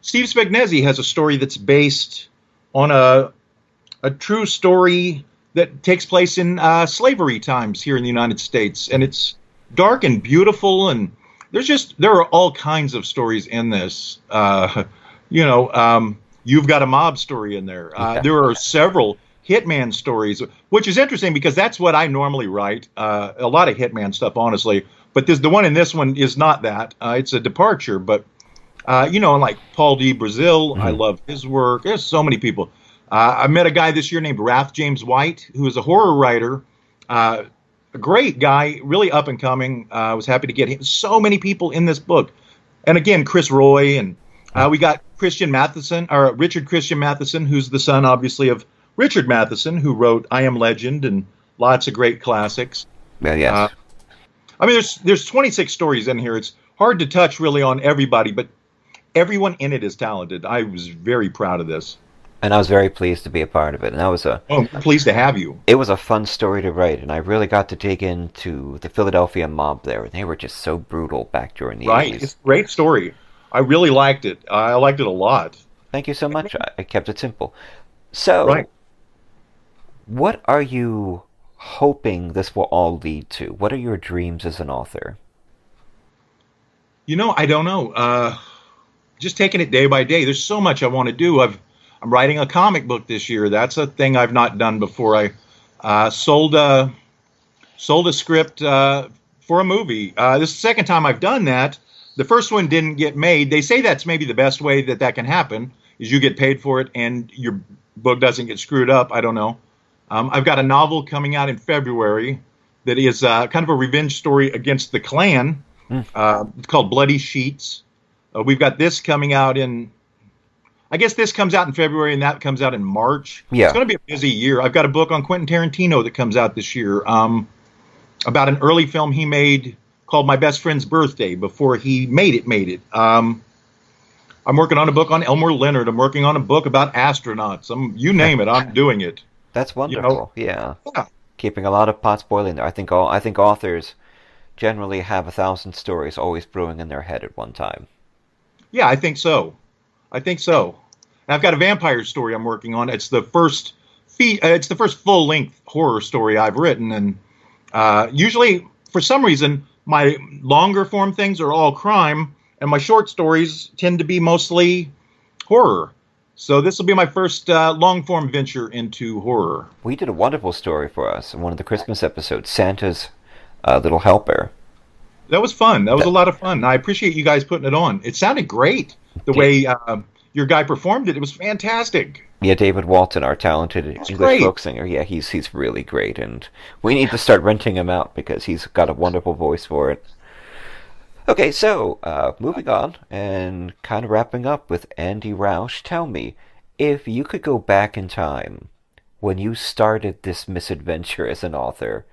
Steve Spignesi has a story that's based on a true story that takes place in slavery times here in the United States, and it's dark and beautiful, and there are all kinds of stories in this. You've got a mob story in there. There are several hitman stories, which is interesting because that's what I normally write. A lot of hitman stuff, honestly. But the one in this one is not that. It's a departure. But, like Paul D. Brazil, I love his work. There's so many people. I met a guy this year named Rath James White, who is a horror writer. A great guy, really up and coming. I was happy to get him. So many people in this book. And again, Chris Roy. And we got Richard Christian Matheson, who's the son, obviously, of Richard Matheson, who wrote I Am Legend and lots of great classics. Yes. There's 26 stories in here. It's hard to touch really on everybody, but everyone in it is talented. I was very proud of this. And I was very pleased to be a part of it. And I'm pleased to have you. It was a fun story to write, and I really got to dig into the Philadelphia mob there. They were just so brutal back during the 80s. It's a great story. I really liked it. I liked it a lot. Thank you so much. I kept it simple. So, what are you hoping this will all lead to? What are your dreams as an author? I don't know. Just taking it day by day. There's so much I want to do. I'm writing a comic book this year. That's a thing I've not done before. Sold a script for a movie. This is the second time I've done that. The first one didn't get made. They say that's maybe the best way that can happen, is you get paid for it and your book doesn't get screwed up. I don't know. I've got a novel coming out in February that is kind of a revenge story against the Klan. It's called Bloody Sheets. We've got this coming out I guess this comes out in February and that comes out in March. Yeah. It's going to be a busy year. I've got a book on Quentin Tarantino that comes out this year about an early film he made called My Best Friend's Birthday before he made it. I'm working on a book on Elmore Leonard. I'm working on a book about astronauts. You name it, I'm doing it. That's wonderful. Yeah. Keeping a lot of pots boiling there. I think authors generally have 1,000 stories always brewing in their head at one time. Yeah, I think so. And I've got a vampire story I'm working on. It's the first full-length horror story I've written, and usually, for some reason, my longer form things are all crime, and my short stories tend to be mostly horror. So this will be my first long-form venture into horror. We did a wonderful story for us in one of the Christmas episodes, Santa's Little Helper. That was fun. That was a lot of fun. I appreciate you guys putting it on. It sounded great. The way your guy performed it, it was fantastic. Yeah, David Walton, our talented English folk singer. Yeah, he's really great, and we need to start renting him out because he's got a wonderful voice for it. Okay, so moving on and kind of wrapping up with Andy Rausch. Tell me, if you could go back in time when you started this misadventure as an author,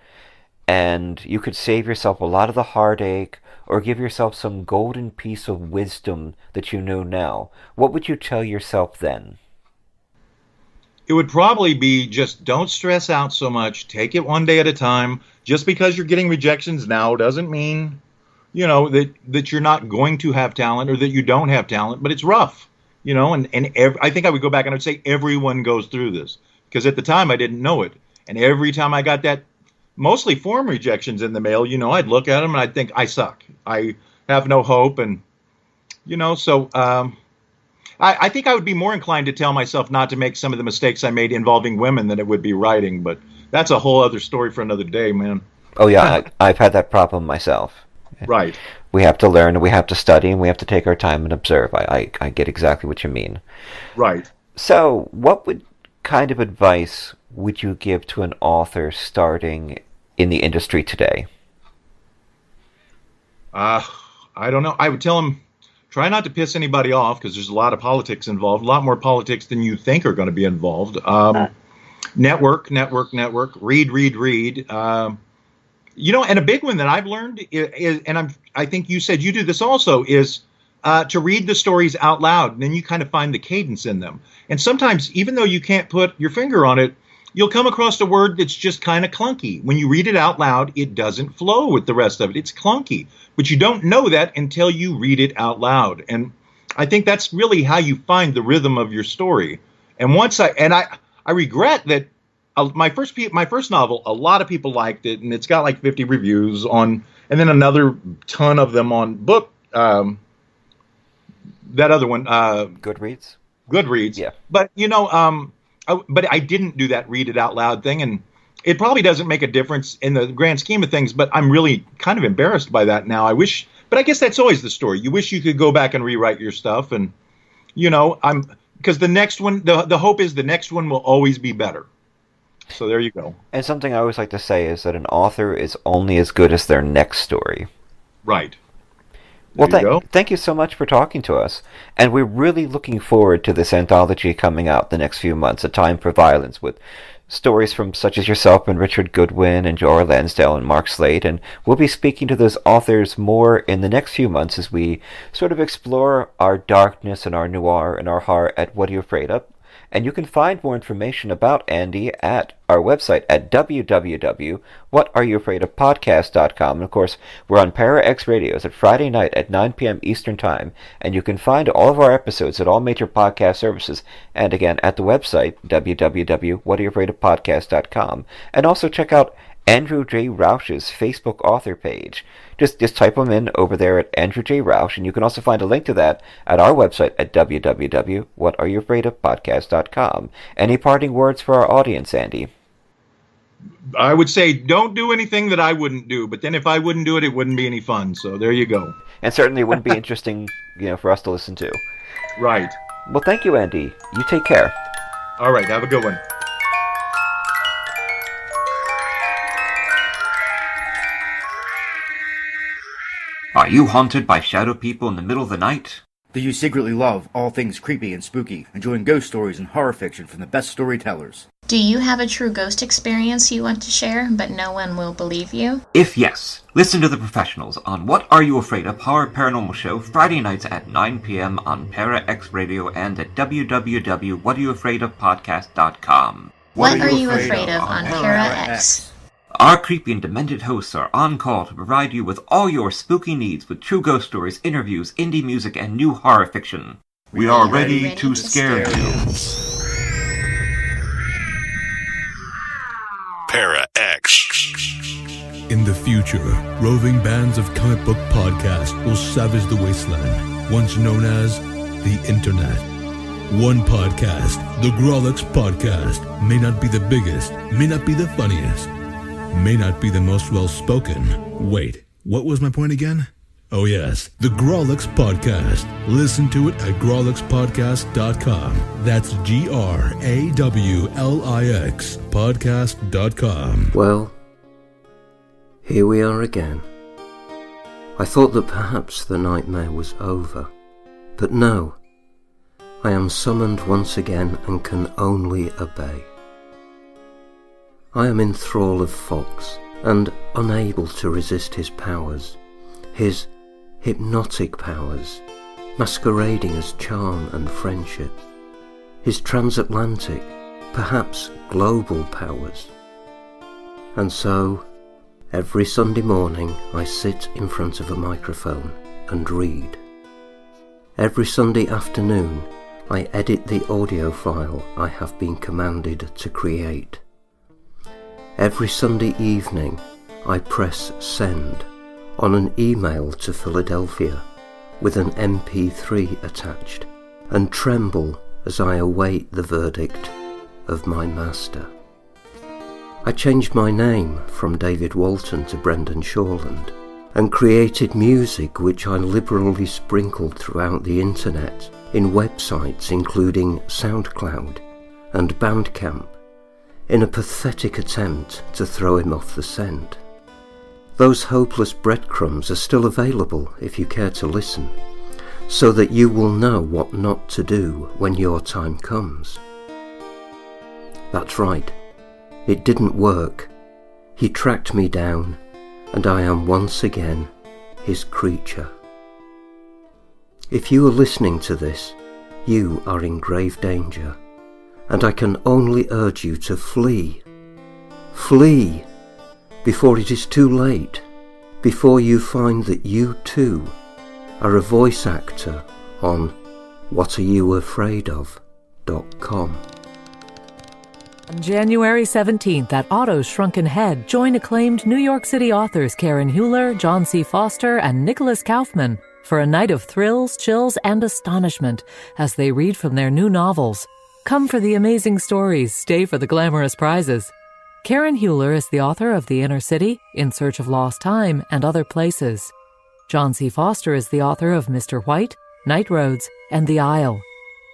and you could save yourself a lot of the heartache or give yourself some golden piece of wisdom that you know now, what would you tell yourself then? It would probably be just don't stress out so much. Take it one day at a time. Just because you're getting rejections now doesn't mean, that you're not going to have talent or that you don't have talent, but it's rough, I think I would go back and I would say everyone goes through this, because at the time I didn't know it. And every time I got that mostly form rejections in the mail, I'd look at them and I'd think I suck. I have no hope. And, so I think I would be more inclined to tell myself not to make some of the mistakes I made involving women than it would be writing. But that's a whole other story for another day, man. Oh, yeah. I've had that problem myself. Right. We have to learn, and we have to study, and we have to take our time and observe. I get exactly what you mean. Right. So what kind of advice would you give to an author starting in the industry today? I don't know. I would tell him, try not to piss anybody off, because there's a lot of politics involved, a lot more politics than you think are going to be involved. Network. Read. And a big one that I've learned is, and I think you said you do this also, is to read the stories out loud, and then you kind of find the cadence in them. And sometimes, even though you can't put your finger on it, you'll come across a word that's just kind of clunky. When you read it out loud, it doesn't flow with the rest of it. It's clunky. But you don't know that until you read it out loud. And I think that's really how you find the rhythm of your story. And I regret that my first novel, a lot of people liked it, and it's got like 50 reviews and then another ton of them on book. That other one, Goodreads. Yeah. But but I didn't do that read it out loud thing, and it probably doesn't make a difference in the grand scheme of things, but I'm really kind of embarrassed by that now. But I guess that's always the story. You wish you could go back and rewrite your stuff, and because the next one, the hope is the next one will always be better. So there you go. And something I always like to say is that an author is only as good as their next story. Right. Well, thank you so much for talking to us. And we're really looking forward to this anthology coming out the next few months, A Time for Violence, with stories from such as yourself and Richard Goodwin and Jora Lansdale and Mark Slade. And we'll be speaking to those authors more in the next few months as we sort of explore our darkness and our noir and our horror at What Are You Afraid Of? And you can find more information about Andy at our website at www.whatareyoufraidofpodcast.com. And of course, we're on Para X Radios at Friday night at 9 p.m. Eastern Time. And you can find all of our episodes at all major podcast services. And again, at the website, www.whatareyoufraidofpodcast.com. And also check out Andrew J. Rausch's Facebook author page. Just type them in over there at Andrew J. Rausch, and you can also find a link to that at our website at www.whatareyoufraidofpodcast.com. Any parting words for our audience, Andy? I would say don't do anything that I wouldn't do, but then if I wouldn't do it, it wouldn't be any fun. So there you go. And certainly wouldn't be interesting, for us to listen to. Right. Well, thank you, Andy. You take care. All right, have a good one. Are you haunted by shadow people in the middle of the night? Do you secretly love all things creepy and spooky, enjoying ghost stories and horror fiction from the best storytellers? Do you have a true ghost experience you want to share, but no one will believe you? If yes, listen to the professionals on What Are You Afraid Of? Horror Paranormal Show Friday nights at 9 p.m. on Para X Radio and at www.whatareyouafraidofpodcast.com. What are you afraid of on Para X? Our creepy and demented hosts are on call to provide you with all your spooky needs with true ghost stories, interviews, indie music, and new horror fiction. We are ready to scare you. Para X. In the future, roving bands of comic book podcasts will savage the wasteland, once known as the Internet. One podcast, the Grolix Podcast, may not be the biggest, may not be the funniest, may not be the most well-spoken. Wait, what was my point again? Oh yes, the Grolix Podcast. Listen to it at grolixpodcast.com. That's GRAWLIX podcast.com. Well, here we are again. I thought that perhaps the nightmare was over, but no. I am summoned once again and can only obey. I am in thrall of Fox and unable to resist his powers, his hypnotic powers, masquerading as charm and friendship, his transatlantic, perhaps global powers. And so, every Sunday morning I sit in front of a microphone and read. Every Sunday afternoon I edit the audio file I have been commanded to create. Every Sunday evening I press send on an email to Philadelphia with an MP3 attached and tremble as I await the verdict of my master. I changed my name from David Walton to Brendan Shawland and created music which I liberally sprinkled throughout the internet in websites including SoundCloud and Bandcamp in a pathetic attempt to throw him off the scent. Those hopeless breadcrumbs are still available if you care to listen, so that you will know what not to do when your time comes. That's right, it didn't work. He tracked me down, and I am once again his creature. If you are listening to this, you are in grave danger, and I can only urge you to flee. Flee! Before it is too late, before you find that you too are a voice actor on whatareyouafraidof.com. On January 17th at Otto's Shrunken Head, join acclaimed New York City authors Karen Huler, John C. Foster, and Nicholas Kaufman for a night of thrills, chills, and astonishment as they read from their new novels. Come for the amazing stories, stay for the glamorous prizes. Karen Huler is the author of The Inner City, In Search of Lost Time, and Other Places. John C. Foster is the author of Mr. White, Night Roads, and The Isle.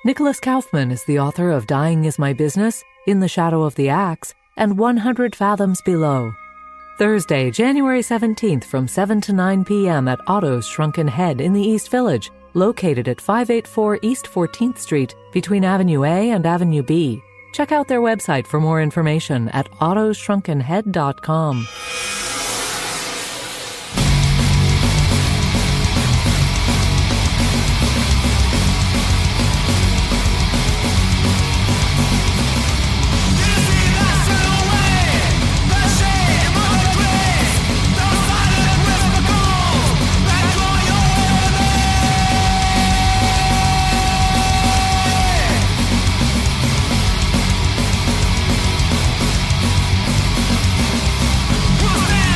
Nicholas Kaufman is the author of Dying Is My Business, In the Shadow of the Axe, and 100 Fathoms Below. Thursday, January 17th from 7 to 9 p.m. at Otto's Shrunken Head in the East Village, located at 584 East 14th Street between Avenue A and Avenue B. Check out their website for more information at ottoshrunkenhead.com. We'll stand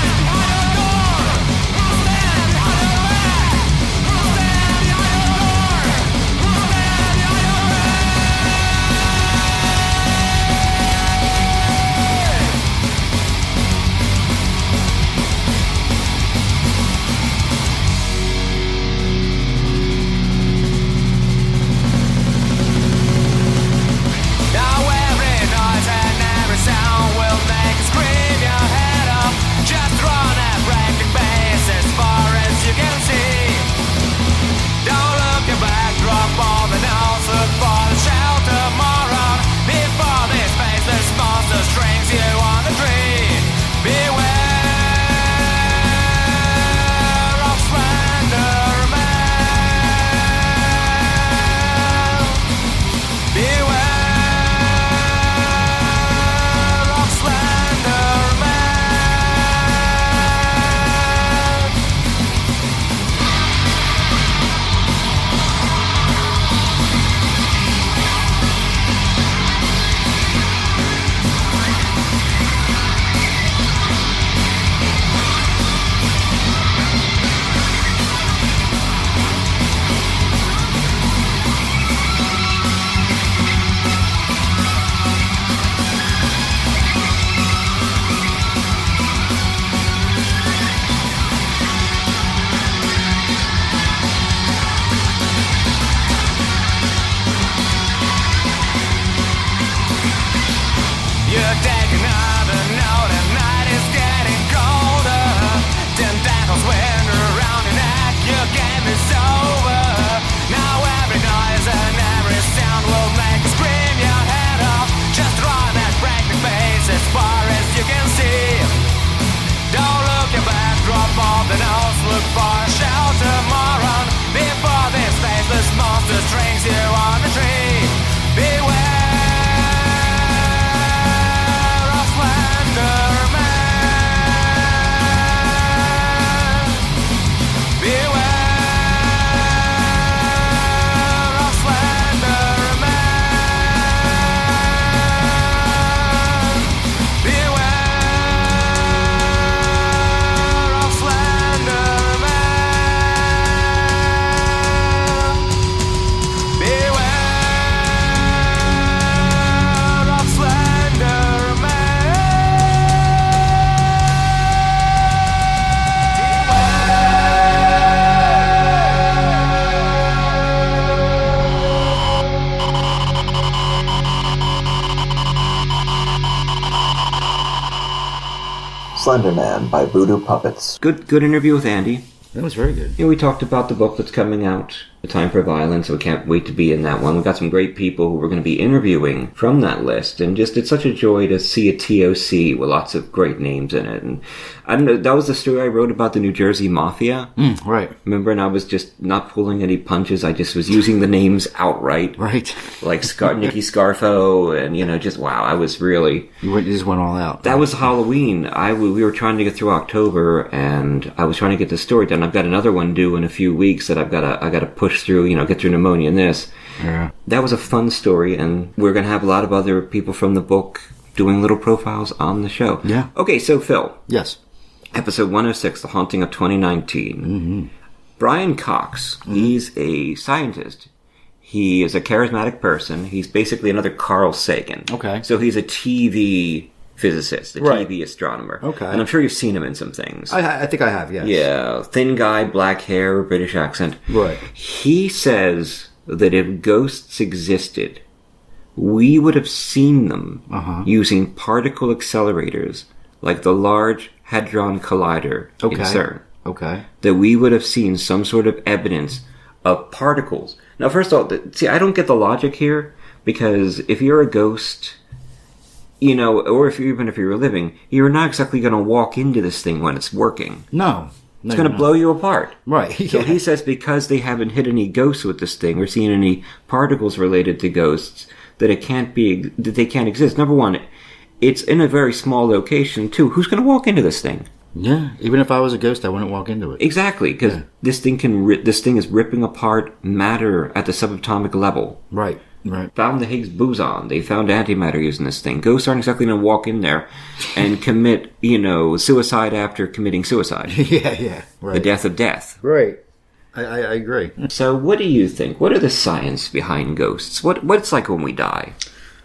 Slender Man by Voodoo Puppets. Good interview with Andy. That was very good. We talked about the book that's coming out, The Time for Violence, so we can't wait to be in that one. We've got some great people who we're going to be interviewing from that list, and just it's such a joy to see a TOC with lots of great names in it. And I don't know, that was the story I wrote about the New Jersey Mafia. Right. Remember, and I was just not pulling any punches, I just was using the names outright. Right. Like Nicky Scarfo, and just, wow, I was really... You just went all out. That was Halloween. We were trying to get through October, and I was trying to get the story done. I've got another one due in a few weeks that I got to push through, get through pneumonia and this. Yeah. That was a fun story, and we're going to have a lot of other people from the book doing little profiles on the show. Yeah. Okay, so Phil. Yes. Episode 106, The Haunting of 2019. Mm-hmm. Brian Cox, he's a scientist. He is a charismatic person. He's basically another Carl Sagan. Okay. So he's a TV physicist, a Right. TV astronomer. Okay. And I'm sure you've seen him in some things. I think I have, yes. Yeah, thin guy, black hair, British accent. Right. He says that if ghosts existed, we would have seen them using particle accelerators like the Large Hadron Collider in CERN. Okay. That we would have seen some sort of evidence of particles. Now, first of all, see, I don't get the logic here, because if you're a ghost, or even if you're living, you're not exactly going to walk into this thing when it's working. No. It's going to blow you apart. Right. So he says because they haven't hit any ghosts with this thing or seen any particles related to ghosts, that that they can't exist. Number one, it's in a very small location, too. Who's going to walk into this thing? Yeah, even if I was a ghost, I wouldn't walk into it. Exactly, because this thing is ripping apart matter at the subatomic level. Right. Found the Higgs boson. They found antimatter using this thing. Ghosts aren't exactly going to walk in there and commit, suicide after committing suicide. Yeah, right. The death of death. Right. I agree. So what do you think? What are the science behind ghosts? What's like when we die?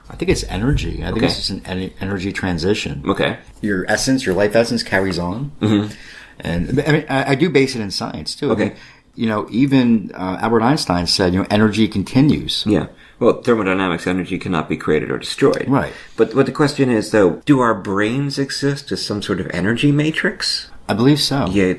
I think it's energy. I think it's just an energy transition. Okay. Your essence, your life essence carries on. Mm-hmm. And I mean, I do base it in science, too. Okay. I mean, even Albert Einstein said, energy continues. Yeah. Well, thermodynamics, energy cannot be created or destroyed. Right. But the question is, though, do our brains exist as some sort of energy matrix? I believe so. Yeah,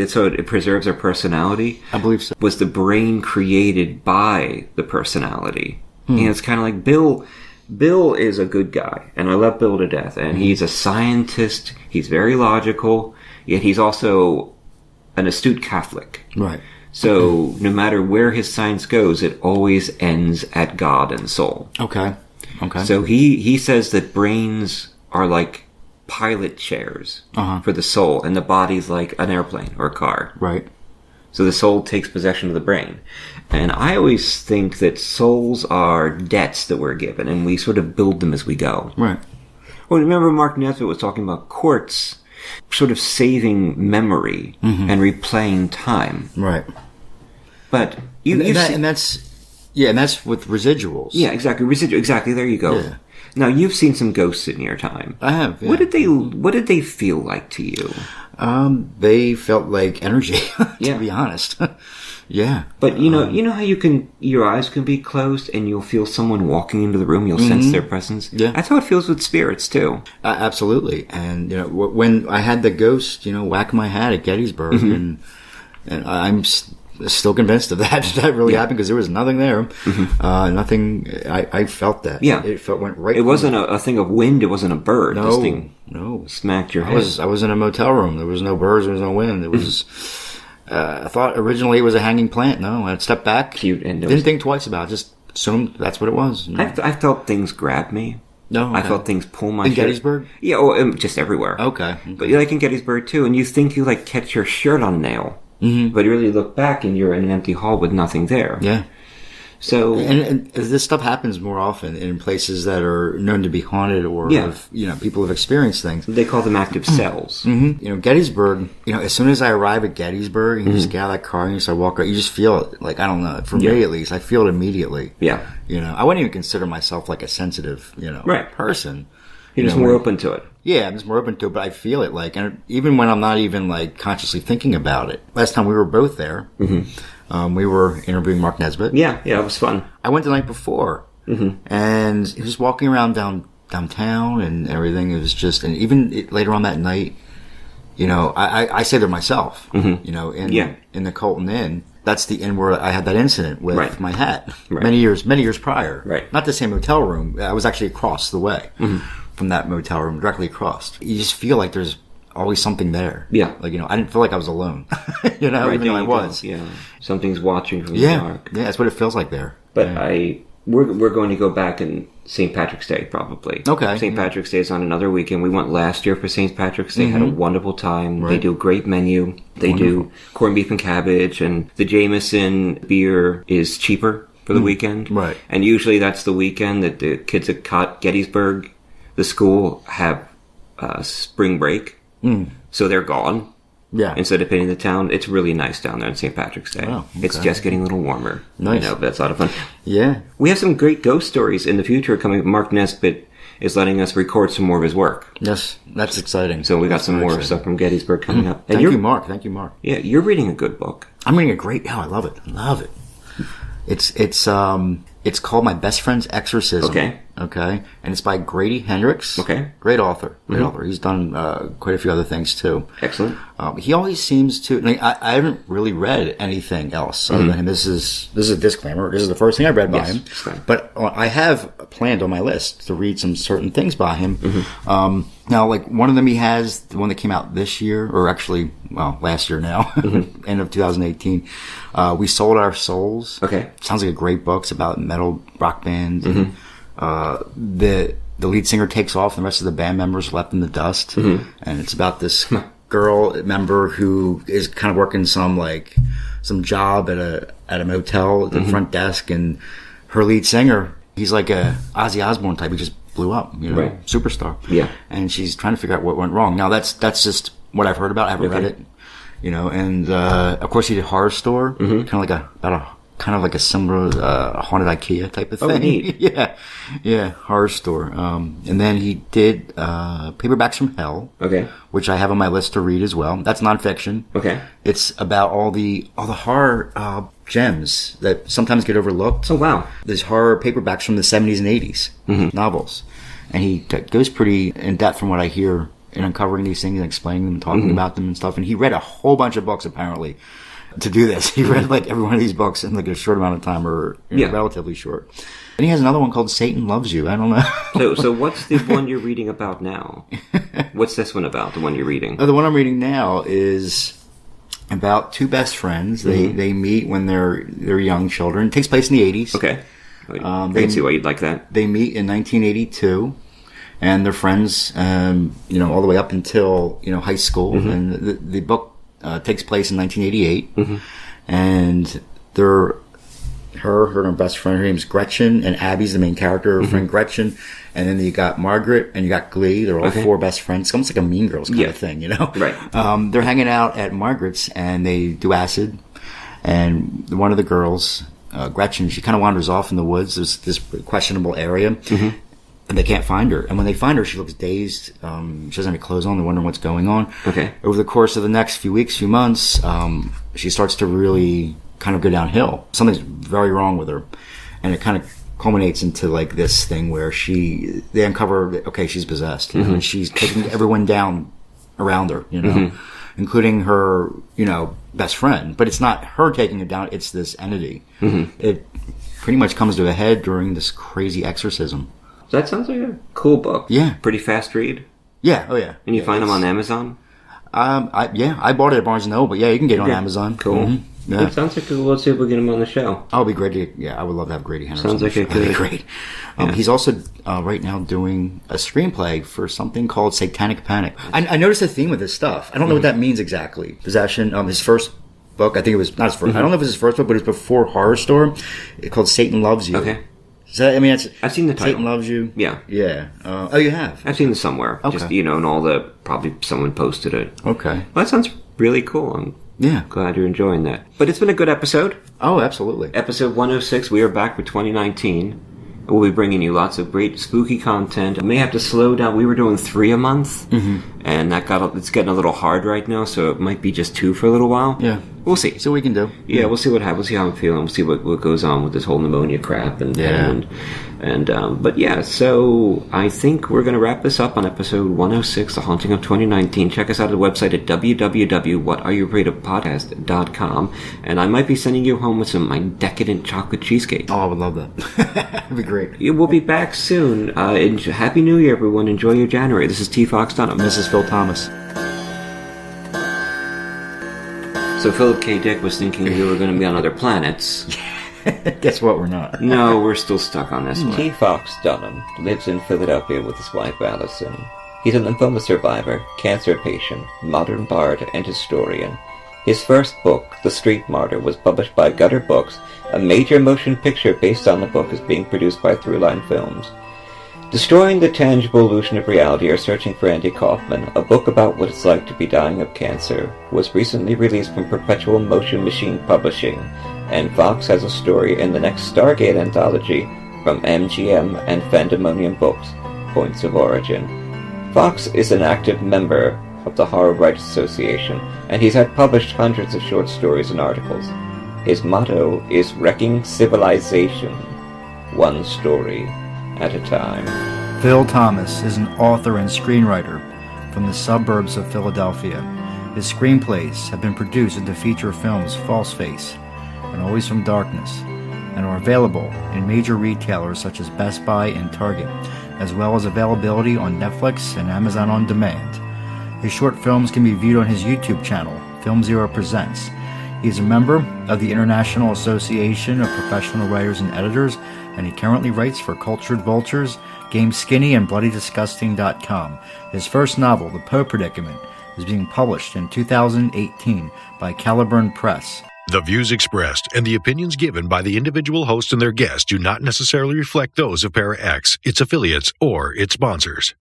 so it preserves our personality? I believe so. Was the brain created by the personality? And it's kind of like Bill is a good guy, and I love Bill to death, and he's a scientist, he's very logical, yet he's also an astute Catholic. Right. So no matter where his science goes, it always ends at God and soul. Okay. So he says that brains are like pilot chairs for the soul, and the body's like an airplane or a car. Right. So the soul takes possession of the brain. And I always think that souls are debts that we're given, and we sort of build them as we go. Right. Well, remember Mark Nesbitt was talking about quartz sort of saving memory and replaying time. Right. But and that's with residuals. Yeah, exactly. Exactly. There you go. Yeah. Now you've seen some ghosts in your time. I have. Yeah. What did they feel like to you? They felt like energy. To be honest. Yeah. But you know how your eyes can be closed and you'll feel someone walking into the room. You'll sense their presence. Yeah. That's how it feels with spirits too. Absolutely. And when I had the ghost, whack my hat at Gettysburg, and I'm still convinced of that. That really happened because there was nothing there. Nothing. I felt that. Yeah. It went right. It wasn't a thing of wind. It wasn't a bird. No. This thing no. smacked your head. I was in a motel room. There was no birds. There was no wind. It was. I thought originally it was a hanging plant. No, I stepped back. Cute. And didn't think twice about it. Just assumed that's what it was. I felt things grab me. No, I felt things pull my in shirt. Gettysburg? Yeah, just everywhere. Okay. But like in Gettysburg too, and you think you catch your shirt on nail, but you really look back and you're in an empty hall with nothing there. Yeah. So and this stuff happens more often in places that are known to be haunted or people have experienced things. They call them active cells. Gettysburg. As soon as I arrive at Gettysburg, and you just get out of that car and you start walking, you just feel it. Like I don't know. For me at least, I feel it immediately. Yeah. I wouldn't even consider myself like a sensitive, person. You're just more open to it. Yeah, I'm just more open to it, but I feel it and even when I'm not even consciously thinking about it. Last time we were both there. We were interviewing Mark Nesbitt. Yeah, it was fun. I went the night before, and he was walking around downtown and everything. It was just, and even later on that night, You know, I stayed there myself. Mm-hmm. You know, in the Colton Inn. That's the inn where I had that incident with my hat many years prior. Right. Not the same hotel room. I was actually across the way from that motel room, directly across. You just feel like there's always something there. Yeah. Like, you know, I didn't feel like I was alone. You know, even though I was. Yeah. Something's watching from the dark. Yeah, that's what it feels like there. But we're going to go back in St. Patrick's Day, probably. Okay. St. Patrick's Day is on another weekend. We went last year for St. Patrick's Day. Had a wonderful time. Right. They do a great menu. They do corned beef and cabbage, and the Jameson beer is cheaper for the weekend. Right. And usually that's the weekend that the kids at Gettysburg, the school, have spring break. So they're gone. Yeah. Instead of hitting the town, it's really nice down there on St. Patrick's Day. Wow, okay. It's just getting a little warmer. Nice. You know, but that's a lot of fun. Yeah. We have some great ghost stories in the future coming. Mark Nesbitt is letting us record some more of his work. Yes, that's exciting. So we got some more stuff from Gettysburg coming up. And Thank you, Mark. Thank you, Mark. Yeah, you're reading a good book. I'm reading a great. I love it. I love it. It's called My Best Friend's Exorcism. Okay. And it's by Grady Hendrix. Okay. Great author. Great author. He's done quite a few other things too. Excellent. He always seems to. I haven't really read anything else other than him. This is a disclaimer. This is the first thing I read by him. But I have planned on my list to read some certain things by him. Now, like one of them he has, the one that came out this year, or actually, well, last year now, end of 2018. We Sold Our Souls. Okay. Sounds like a great book. It's about metal rock bands. And, the lead singer takes off, and the rest of the band members left in the dust. And it's about this girl member who is kind of working some job at a motel at the front desk, and her lead singer, he's like a Ozzy Osbourne type. He just blew up, you know, superstar. Yeah. And she's trying to figure out what went wrong. Now that's just what I've heard about. I haven't read it, you know. And of course he did Horror Store, kind of like a similar haunted IKEA type of thing. Oh, neat. yeah, Horror Store. And then he did Paperbacks from Hell, which I have on my list to read as well. That's nonfiction. Okay, it's about all the horror gems that sometimes get overlooked. Oh wow, there's horror paperbacks from the 70s and 80s novels, and he goes pretty in depth from what I hear in uncovering these things and explaining them and talking about them and stuff. And he read a whole bunch of books apparently to do this. He read like every one of these books in like a short amount of time, or relatively short. And he has another one called Satan Loves You. I don't know. So what's the one you're reading about now? What's this one about, the one you're reading? The one I'm reading now is about two best friends. They meet when they're young children. It takes place in the 80s. Okay. I can see why you'd like that. They meet in 1982. And they're friends, you know, all the way up until, you know, high school. And the book takes place in 1988. And they're her best friend, her name's Gretchen, and Abby's the main character, her friend Gretchen. And then you got Margaret and you got Glee. They're all four best friends. It's almost like a Mean Girls kind of thing, you know? Right. They're hanging out at Margaret's and they do acid. And one of the girls, Gretchen, she kind of wanders off in the woods. There's this questionable area. And they can't find her. And when they find her, she looks dazed. She doesn't have any clothes on. They're wondering what's going on. Okay. Over the course of the next few weeks, few months, she starts to really kind of go downhill. Something's very wrong with her. And it kind of culminates into like this thing where they uncover, okay, she's possessed. You know, and she's taking everyone down around her, you know, including her, you know, best friend. But it's not her taking it down. It's this entity. It pretty much comes to a head during this crazy exorcism. That sounds like a cool book. Yeah. Pretty fast read. Yeah. Oh, yeah. And you find them on Amazon? I bought it at Barnes & Noble, but yeah, you can get it on Amazon. Cool. Yeah. It sounds like let's see if we get him on the show. I'll be great. I would love to have Grady Hendrix. Sounds like it could be great. He's also right now doing a screenplay for something called Satanic Panic. I noticed a theme with his stuff. I don't know what that means exactly. Possession. His first book, I think it was not his first. I don't know if it was his first book, but it was before Horror Store. It's called Satan Loves You. Okay. So, I mean, I've seen the title. Satan Loves You. Yeah. Yeah. Oh, you have? I've seen it somewhere. Okay. Just, you know, and probably someone posted it. Okay. Well, that sounds really cool. I'm glad you're enjoying that. But it's been a good episode. Oh, absolutely. Episode 106. We are back for 2019. We'll be bringing you lots of great spooky content. I may have to slow down. We were doing 3 a month. and it's getting a little hard right now, so it might be just 2 for a little while. Yeah. We'll see. See what we can do. Yeah, we'll see what happens. We'll see how I'm feeling. We'll see what goes on with this whole pneumonia crap. But yeah, so I think we're going to wrap this up on episode 106, The Haunting of 2019. Check us out at the website at www.whatayouafraidofpodcast.com, and I might be sending you home with some of my decadent chocolate cheesecake. Oh, I would love that. That'd be great. We'll be back soon. Happy New Year, everyone. Enjoy your January. This is T. Fox Dunham. This is Phil Thomas. So Philip K. Dick was thinking we were going to be on other planets. Guess what? We're not. No, we're still stuck on this one. T. Fox Dunham lives in Philadelphia with his wife Allison. He's a lymphoma survivor, cancer patient, modern bard, and historian. His first book, The Street Martyr, was published by Gutter Books. A major motion picture based on the book is being produced by Throughline Films. Destroying the Tangible Illusion of Reality or Searching for Andy Kaufman, a book about what it's like to be dying of cancer, was recently released from Perpetual Motion Machine Publishing, and Fox has a story in the next Stargate anthology from MGM and Fandemonium Books, Points of Origin. Fox is an active member of the Horror Writers Association, and he's had published hundreds of short stories and articles. His motto is Wrecking Civilization, one story at a time. Phil Thomas is an author and screenwriter from the suburbs of Philadelphia. His screenplays have been produced into feature films False Face and Always from Darkness, and are available in major retailers such as Best Buy and Target, as well as availability on Netflix and Amazon On Demand. His short films can be viewed on his YouTube channel, Film Zero Presents. He is a member of the International Association of Professional Writers and Editors, and he currently writes for Cultured Vultures, Game Skinny, and BloodyDisgusting.com. His first novel, The Poe Predicament, is being published in 2018 by Caliburn Press. The views expressed and the opinions given by the individual host and their guests do not necessarily reflect those of Para X, its affiliates, or its sponsors.